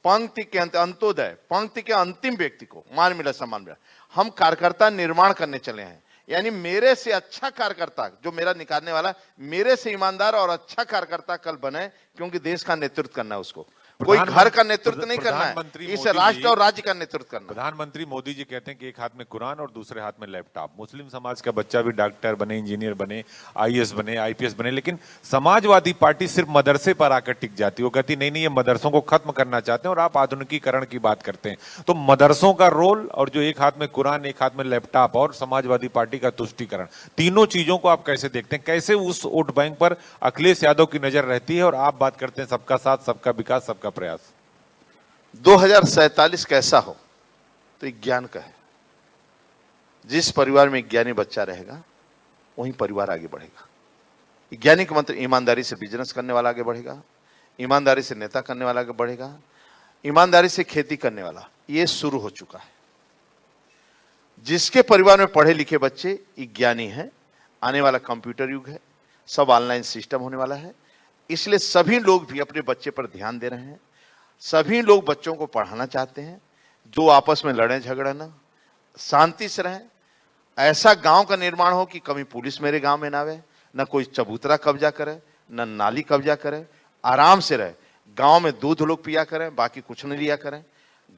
पंक्ति के अंत्योदय, पंक्ति के अंतिम व्यक्ति को मान मिला, सम्मान मिला। हम कार्यकर्ता निर्माण करने चले हैं, यानी मेरे से अच्छा कार्यकर्ता जो मेरा निकालने वाला, मेरे से ईमानदार और अच्छा कार्यकर्ता कल बने, क्योंकि देश का नेतृत्व करना है उसको। कोई घर का नेतृत्व नहीं करना है, इस राष्ट्र और राज्य का नेतृत्व करना। प्रधानमंत्री मोदी जी कहते हैं कि एक हाथ में कुरान और दूसरे हाथ में लैपटॉप। मुस्लिम समाज का बच्चा भी डॉक्टर बने, इंजीनियर बने, आईएएस बने, आईपीएस बने, लेकिन समाजवादी पार्टी सिर्फ मदरसे पर आकर टिक जाती है। वो कहती नहीं नहीं, ये मदरसों को खत्म करना चाहते हैं और आप आधुनिकीकरण की बात करते हैं। तो मदरसों का रोल और जो एक हाथ में कुरान, एक हाथ में लैपटॉप और समाजवादी पार्टी का तुष्टीकरण, तीनों चीजों को आप कैसे देखते हैं? कैसे उस वोट बैंक पर अखिलेश यादव की नजर रहती है और आप बात करते हैं सबका साथ, सबका विकास, सबका प्रयास? 2047 कैसा हो तो एक ज्ञान का है। जिस परिवार में एक ज्ञानी बच्चा रहेगा वहीं परिवार आगे बढ़ेगा। ज्ञानी का मतलब ईमानदारी से बिजनेस करने वाला आगे बढ़ेगा, ईमानदारी से नेता करने वाला आगे बढ़ेगा, ईमानदारी से खेती करने वाला। ये शुरू हो चुका है। जिसके परिवार में पढ़े लिखे बच्चे एक ज्ञानी है, आने वाला कंप्यूटर युग है, सब ऑनलाइन सिस्टम होने वाला है, इसलिए सभी लोग भी अपने बच्चे पर ध्यान दे रहे हैं। सभी लोग बच्चों को पढ़ाना चाहते हैं, जो आपस में लड़े झगड़े ना, शांति से रहें। ऐसा गांव का निर्माण हो कि कभी पुलिस मेरे गांव में ना आवे, न कोई चबूतरा कब्जा करे, न नाली कब्जा करे, आराम से रहे। गांव में दूध लोग पिया करें, बाकी कुछ नहीं लिया करें,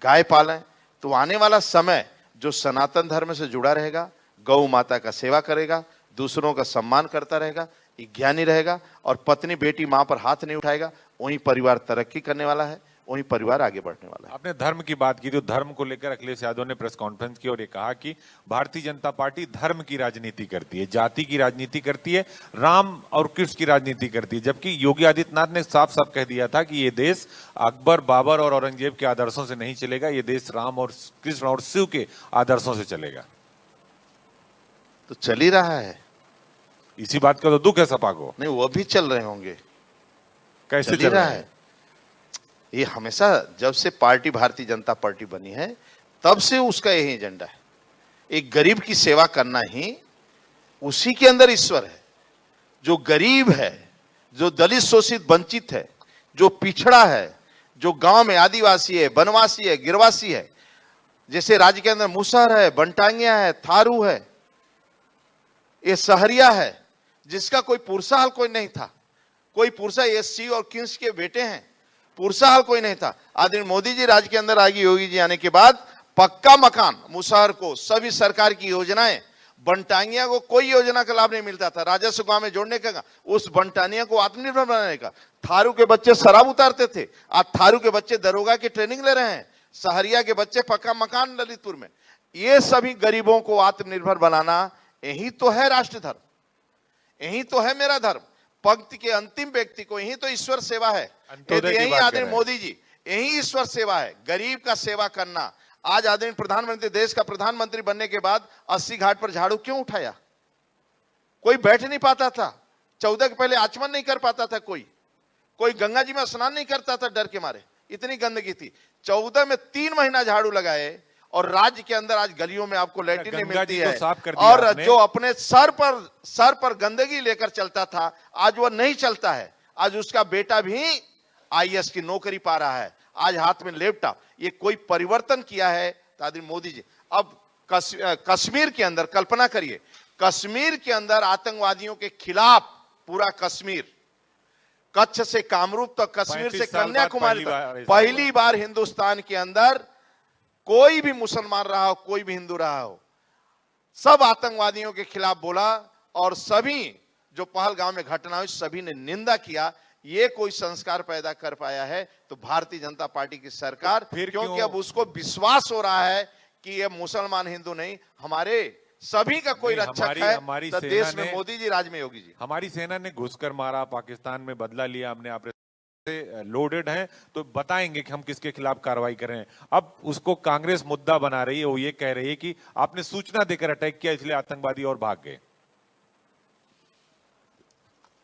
गाय पालें। तो आने वाला समय जो सनातन धर्म से जुड़ा रहेगा, गौ माता का सेवा करेगा, दूसरों का सम्मान करता रहेगा, ज्ञानी रहेगा और पत्नी बेटी मां पर हाथ नहीं उठाएगा, वहीं परिवार तरक्की करने वाला है, वहीं परिवार आगे बढ़ने वाला है। आपने धर्म की बात की, तो धर्म को लेकर अखिलेश यादव ने प्रेस कॉन्फ्रेंस की और ये कहा कि भारतीय जनता पार्टी धर्म की राजनीति करती है, जाति की राजनीति करती है, राम और कृष्ण की राजनीति करती है। जबकि योगी आदित्यनाथ ने साफ साफ कह दिया था कि ये देश अकबर, बाबर और औरंगजेब के आदर्शों से नहीं चलेगा, ये देश राम और कृष्ण और शिव के आदर्शों से चलेगा। तो चल ही रहा है, इसी बात का तो दुख है सपा को। नहीं वो भी चल रहे होंगे, कैसे चल रहा है। ये हमेशा जब से पार्टी भारतीय जनता पार्टी बनी है तब से उसका यही एजेंडा है, एक गरीब की सेवा करना ही उसी के अंदर ईश्वर है। जो गरीब है, जो दलित शोषित वंचित है, जो पिछड़ा है, जो गांव में आदिवासी है, वनवासी है, गिरवासी है, जैसे राज्य के अंदर मुसहर है, बनटांगिया है, थारू है, ये सहरिया है, जिसका कोई पुरसा हाल कोई नहीं था। कोई पुरसा एससी और किंग्स के बेटे हैं, पुरसा हाल कोई नहीं था। आदरणीय मोदी जी राज्य के अंदर आगे योगी जी आने के बाद पक्का मकान मुसहर को, सभी सरकार की योजनाएं, बनटांगिया को कोई योजना का लाभ नहीं मिलता था, राजस्व गांव में जोड़ने का, उस बनटानिया को आत्मनिर्भर बनाने का। थारू के बच्चे शराब उतारते थे, आज थारू के बच्चे दरोगा की ट्रेनिंग ले रहे हैं, सहरिया के बच्चे पक्का मकान ललितपुर में। ये सभी गरीबों को आत्मनिर्भर बनाना, यही तो है राष्ट्र धर्म, यही तो है मेरा धर्म। पंक्ति के अंतिम व्यक्ति को, यही तो ईश्वर सेवा है। यही आदरणीय मोदी जी, यही ईश्वर सेवा है, गरीब का सेवा करना। आज आदरणीय प्रधानमंत्री, देश का प्रधानमंत्री बनने के बाद 80 घाट पर झाड़ू क्यों उठाया? कोई बैठ नहीं पाता था, 14 के पहले आचमन नहीं कर पाता था, कोई गंगा जी में स्नान नहीं करता था डर के मारे, इतनी गंदगी थी। 14 में 3 महीना झाड़ू लगाए और राज्य के अंदर आज गलियों में आपको लैट्रिन नहीं मिलती है। और जो अपने सर पर गंदगी लेकर चलता था, आज वो नहीं चलता है। आज उसका बेटा भी आईएएस की नौकरी पा रहा है, आज हाथ में लैपटॉप। ये कोई परिवर्तन किया है आदरणीय मोदी जी। अब कश्मीर के अंदर कल्पना करिए, कश्मीर के अंदर आतंकवादियों के खिलाफ पूरा कश्मीर, कच्छ से कामरूप तक, कश्मीर से कन्याकुमारी तक, पहली बार हिंदुस्तान के अंदर कोई भी मुसलमान रहा हो, कोई भी हिंदू रहा हो, सब आतंकवादियों के खिलाफ बोला और सभी जो पहलगाम में घटना हुई सभी ने निंदा किया। ये कोई संस्कार पैदा कर पाया है तो भारतीय जनता पार्टी की सरकार, क्योंकि अब उसको विश्वास हो रहा है कि ये मुसलमान हिंदू नहीं, हमारे सभी का कोई रक्षक है। तो देश में मोदी जी, राज में योगी जी। हमारी सेना ने घुसकर मारा, पाकिस्तान में बदला लिया, हमने से लोडेड हैं तो बताएंगे कि हम किसके खिलाफ कार्रवाई करें। अब उसको कांग्रेस मुद्दा बना रही है, वो ये कह रही है कि आपने सूचना देकर अटैक किया इसलिए आतंकवादी और भाग गए।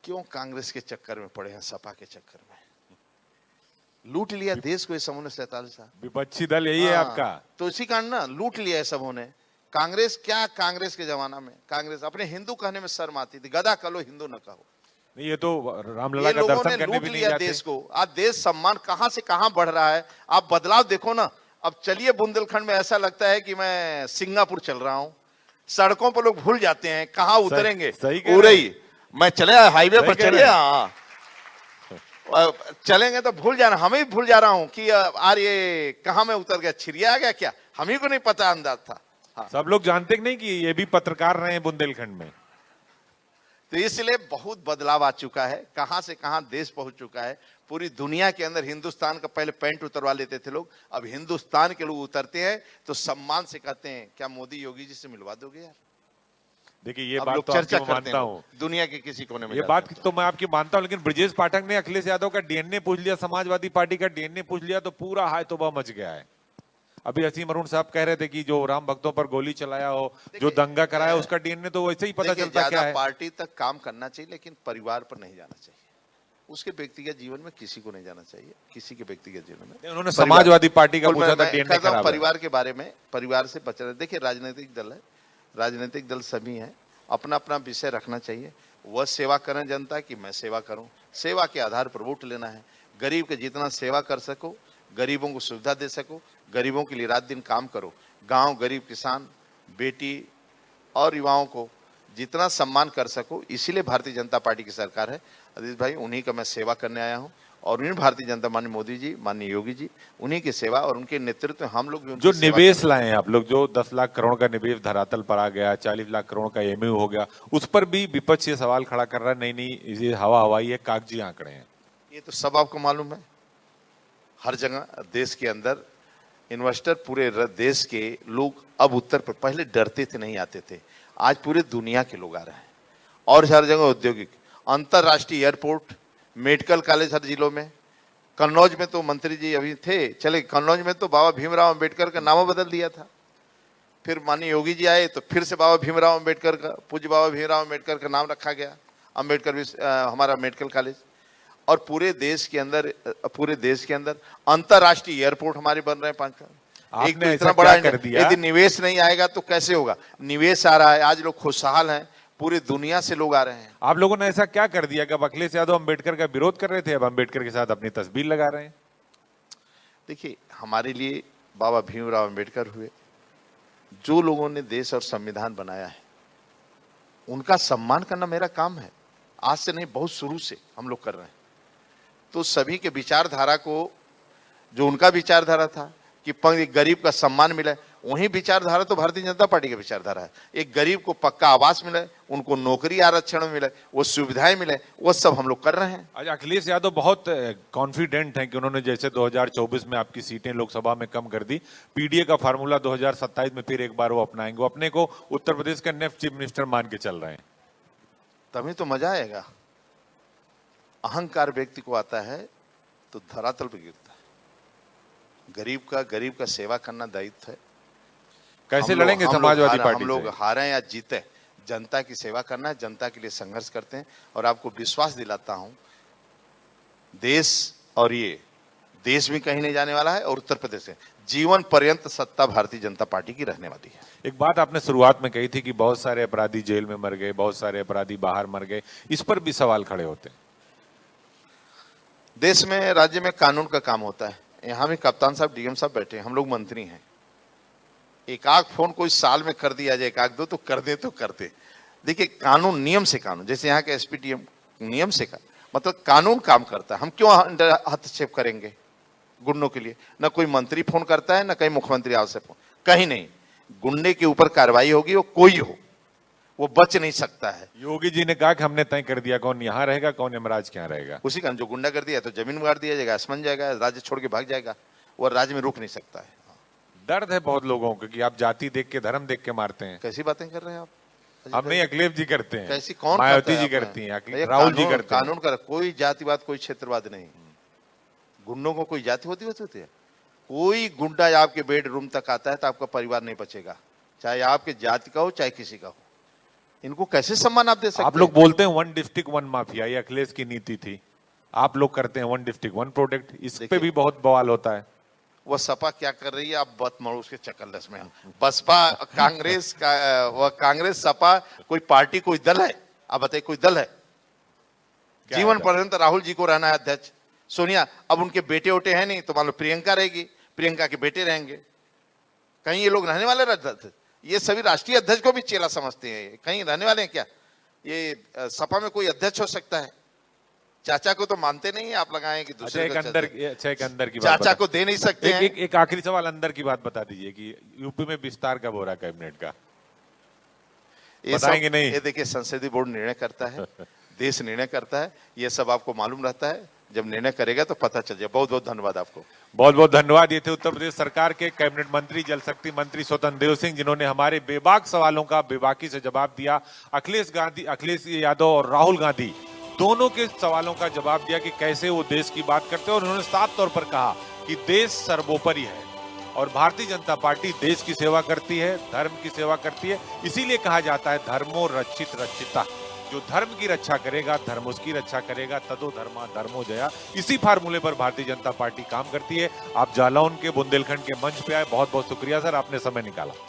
क्यों कांग्रेस के चक्कर में पड़े हैं, सपा के चक्कर में? लूट लिया देश को इस समूह ने 47 साल। विपक्षी दल यही है आपका, तो इसी कारण ना लूट लिया है सबों ने। कांग्रेस क्या, कांग्रेस के जमाना में कांग्रेस अपने हिंदू कहने में शर्म आती थी, गधा कहो हिंदू न कहो। नहीं ये तो रामलला का दर्शन करने भी नहीं जाते। देश को आज देश सम्मान कहां से कहां बढ़ रहा है। आप बदलाव देखो ना। अब चलिए बुंदेलखंड में ऐसा लगता है कि मैं सिंगापुर चल रहा हूं। सड़कों पर लोग भूल जाते हैं कहां उतरेंगे। उरई मैं चले हाईवे पर चले, चलेंगे तो भूल जाना। हमें भी भूल जा रहा हूं कि यार ये कहां में उतर गया, छिरिया आ गया क्या, हम ही को नहीं पता, अंदाज था। हाँ। सब लोग जानते कि नहीं कि ये भी पत्रकार रहे हैं बुंदेलखंड में। तो इसलिए बहुत बदलाव आ चुका है, कहां से कहां देश पहुंच चुका है। पूरी दुनिया के अंदर हिंदुस्तान का पहले पैंट उतरवा लेते थे लोग, अब हिंदुस्तान के लोग उतरते हैं तो सम्मान से कहते हैं क्या मोदी योगी जी से मिलवा दोगे यार। देखिए ये बात तो चर्चा मानता हूँ, दुनिया के किसी कोने में ये बात तो मैं आपकी मानता हूँ, लेकिन ब्रजेश पाठक ने अखिलेश यादव का डीएनए पूछ लिया, समाजवादी पार्टी का डीएनए पूछ लिया तो पूरा हाय तौबा मच गया है। अभी असीम अरुण साहब कह रहे थे कि जो राम भक्तों पर गोली चलाया हो, जो दंगा कराया, उसका डीएनए तो वैसे ही पता चलता क्या है। पार्टी तक काम करना चाहिए लेकिन परिवार पर नहीं जाना चाहिए। उसके व्यक्तिगत जीवन में किसी को नहीं जाना चाहिए, किसी के व्यक्तिगत जीवन में। उन्होंने समाजवादी पार्टी का पूछा था डीएनए खराब है। परिवार के बारे में, परिवार से बचना। देखिए राजनीतिक दल है, राजनीतिक दल सभी है, अपना अपना विषय रखना चाहिए। वह सेवा करें जनता की, मैं सेवा करूं। सेवा के आधार पर वोट लेना है। गरीब के जितना सेवा कर सको, गरीबों को सुविधा दे सको, गरीबों के लिए रात दिन काम करो। गांव, गरीब, किसान, बेटी और युवाओं को जितना सम्मान कर सको, इसीलिए भारतीय जनता पार्टी की सरकार है। अजीत भाई, उन्हीं का मैं सेवा करने आया हूँ और उन्हीं भारतीय जनता, माननीय मोदी जी, माननीय योगी जी, उन्हीं की सेवा और उनके नेतृत्व में हम लोग जो निवेश लाए हैं आप लोग, जो 10 लाख करोड़ का निवेश धरातल पर आ गया, 40 लाख करोड़ का एमयू हो गया, उस पर भी विपक्ष ये सवाल खड़ा कर रहा है नहीं नहीं ये हवा हवाई है, कागजी आंकड़े हैं। ये तो सब आपको मालूम है। हर जगह देश के अंदर इन्वेस्टर, पूरे देश के लोग अब उत्तर पर, पहले डरते थे, नहीं आते थे, आज पूरे दुनिया के लोग आ रहे हैं। और हर जगह औद्योगिक, अंतरराष्ट्रीय एयरपोर्ट, मेडिकल कॉलेज हर जिलों में। कन्नौज में तो मंत्री जी अभी थे, चले कन्नौज में तो बाबा भीमराव अंबेडकर का नाम बदल दिया था। फिर माननीय योगी जी आए तो फिर से बाबा भीमराव अंबेडकर का, पूज्य बाबा भीमराव अंबेडकर का नाम रखा गया। अंबेडकर हमारा मेडिकल कॉलेज। और पूरे देश के अंदर अंतरराष्ट्रीय एयरपोर्ट हमारे बन रहे हैं 5। एक तो इतना बड़ा कर दिया। यदि निवेश नहीं आएगा तो कैसे होगा? निवेश आ रहा है, आज लोग खुशहाल हैं, पूरी दुनिया से लोग आ रहे हैं। आप लोगों ने ऐसा क्या कर दिया कि अब अखिलेश यादव अंबेडकर का विरोध कर रहे थे, अब अंबेडकर के साथ अपनी तस्वीर लगा रहे हैं? देखिए, हमारे लिए बाबा भीमराव अंबेडकर हुए, जो लोगों ने देश और संविधान बनाया है, उनका सम्मान करना मेरा काम है। आज से नहीं, बहुत शुरू से हम लोग कर रहे हैं। तो सभी के विचारधारा को, जो उनका विचारधारा था कि गरीब का सम्मान मिले, वही विचारधारा तो भारतीय जनता पार्टी की विचारधारा है। एक गरीब को पक्का आवास मिले, उनको नौकरी आरक्षण मिले, वो सुविधाएं मिले, वो सब हम लोग कर रहे हैं। आज अखिलेश यादव बहुत कॉन्फिडेंट हैं कि उन्होंने जैसे 2024 में आपकी सीटें लोकसभा में कम कर दी, पीडीए का फार्मूला 2027 में फिर एक बार वो अपनाएंगे। वो अपने को उत्तर प्रदेश का नेक्स्ट चीफ मिनिस्टर मान के चल रहे हैं। तभी तो मजा आएगा। अहंकार व्यक्ति को आता है तो धरातल पर गिरता है। गरीब का सेवा करना दायित्व है। कैसे लड़ेंगे समाजवादी पार्टी से? हम लोग हारे या जीते, जनता की सेवा करना है, जनता के लिए संघर्ष करते हैं। और आपको विश्वास दिलाता हूं, देश और ये देश भी कहीं नहीं जाने वाला है और उत्तर प्रदेश से जीवन पर्यंत सत्ता भारतीय जनता पार्टी की रहने वाली है। एक बात आपने शुरुआत में कही थी कि बहुत सारे अपराधी जेल में मर गए, बहुत सारे अपराधी बाहर मर गए, इस पर भी सवाल खड़े होते हैं। देश में, राज्य में कानून का काम होता है। यहाँ भी कप्तान साहब, डीएम साहब बैठे हैं, हम लोग मंत्री हैं। एक आध फोन कोई साल में कर दिया जाए, एक आध दो तो कर दे तो कर दे। देखिए, कानून, नियम से कानून, जैसे यहाँ के एसपी डीएम नियम से मतलब कानून काम करता है। हम क्यों हस्तक्षेप करेंगे गुंडों के लिए? ना कोई मंत्री फोन करता है, ना कहीं मुख्यमंत्री आवश्य फोन, कहीं नहीं। गुंडे के ऊपर कार्रवाई होगी, वो कोई हो, वो बच नहीं सकता है। योगी जी ने कहा कि हमने तय कर दिया कौन यहाँ रहेगा, कौन यमराज क्या रहेगा। उसी का जो गुंडा कर दिया तो जमीन गाड़ दिया जाएगा, आसमान जाएगा, राज्य छोड़ के भाग जाएगा, वो राज्य में रुक नहीं सकता है। दर्द है बहुत लोगों को कि आप जाति देख के, धर्म देख के मारते हैं। कैसी बातें कर रहे हैं आप? हम नहीं, अखिलेश जी करते हैं। कैसी, कौन? मायावती जी करती हैं, राहुल जी करते हैं। कानून का कोई जातिवाद, कोई क्षेत्रवाद नहीं। गुंडों को कोई जाति होती है? कोई गुंडा आपके बेडरूम तक आता है तो आपका परिवार नहीं बचेगा, चाहे आपके जाति का हो चाहे किसी का हो। इनको कैसे सम्मान आप दे सकते आप लोग बोलते हैं 1 डिस्ट्रिक्ट 1 माफिया, ये अखिलेश की नीति थी। आप लोग करते हैं 1 डिस्ट्रिक्ट 1 प्रोडक्ट, इस पे भी बहुत बवाल होता है। वह सपा क्या कर रही है, आप बत मरो उसके चकल्लस में। बसपा कांग्रेस का, वह कांग्रेस सपा कोई पार्टी कोई दल है? आप बताइए, कोई दल है? जीवन पर्यंत राहुल जी को रहना है अध्यक्ष, सोनिया अब उनके बेटे उटे हैं नहीं तो मान लो प्रियंका रहेगी, प्रियंका के बेटे रहेंगे। कहीं ये लोग रहने वाले अध्यक्ष? ये सभी राष्ट्रीय अध्यक्ष को भी चेला समझते हैं, कहीं रहने वाले हैं क्या? ये सपा में कोई अध्यक्ष हो सकता है? चाचा को तो मानते नहीं, आप लगाएं कि दूसरे एक अंदर की बात चाचा को दे नहीं सकते हैं। एक आखिरी सवाल अंदर की बात बता दीजिए कि यूपी में विस्तार कब हो रहा है कैबिनेट का? बताएंगे नहीं? ये देखिए, संसदीय बोर्ड निर्णय करता है, देश निर्णय करता है, ये सब आपको मालूम रहता है। जब निर्णय करेगा तो पता चल जाए। बहुत बहुत धन्यवाद आपको। बहुत बहुत धन्यवाद। ये थे उत्तर प्रदेश सरकार के कैबिनेट मंत्री, जल शक्ति मंत्री स्वतंत्र देव सिंह, जिन्होंने हमारे बेबाक सवालों का बेबाकी से जवाब दिया। अखिलेश यादव और राहुल गांधी दोनों के सवालों का जवाब दिया कि कैसे वो देश की बात करते हैं, और उन्होंने साफ तौर पर कहा कि देश सर्वोपरि है और भारतीय जनता पार्टी देश की सेवा करती है, धर्म की सेवा करती है। इसीलिए कहा जाता है धर्मो रक्षित रक्षिता, जो धर्म की रक्षा करेगा धर्म उसकी रक्षा करेगा, तदो धर्मा धर्मो जया। इसी फार्मूले पर भारतीय जनता पार्टी काम करती है। आप जालौन के बुंदेलखंड के मंच पे आए, बहुत बहुत शुक्रिया सर, आपने समय निकाला।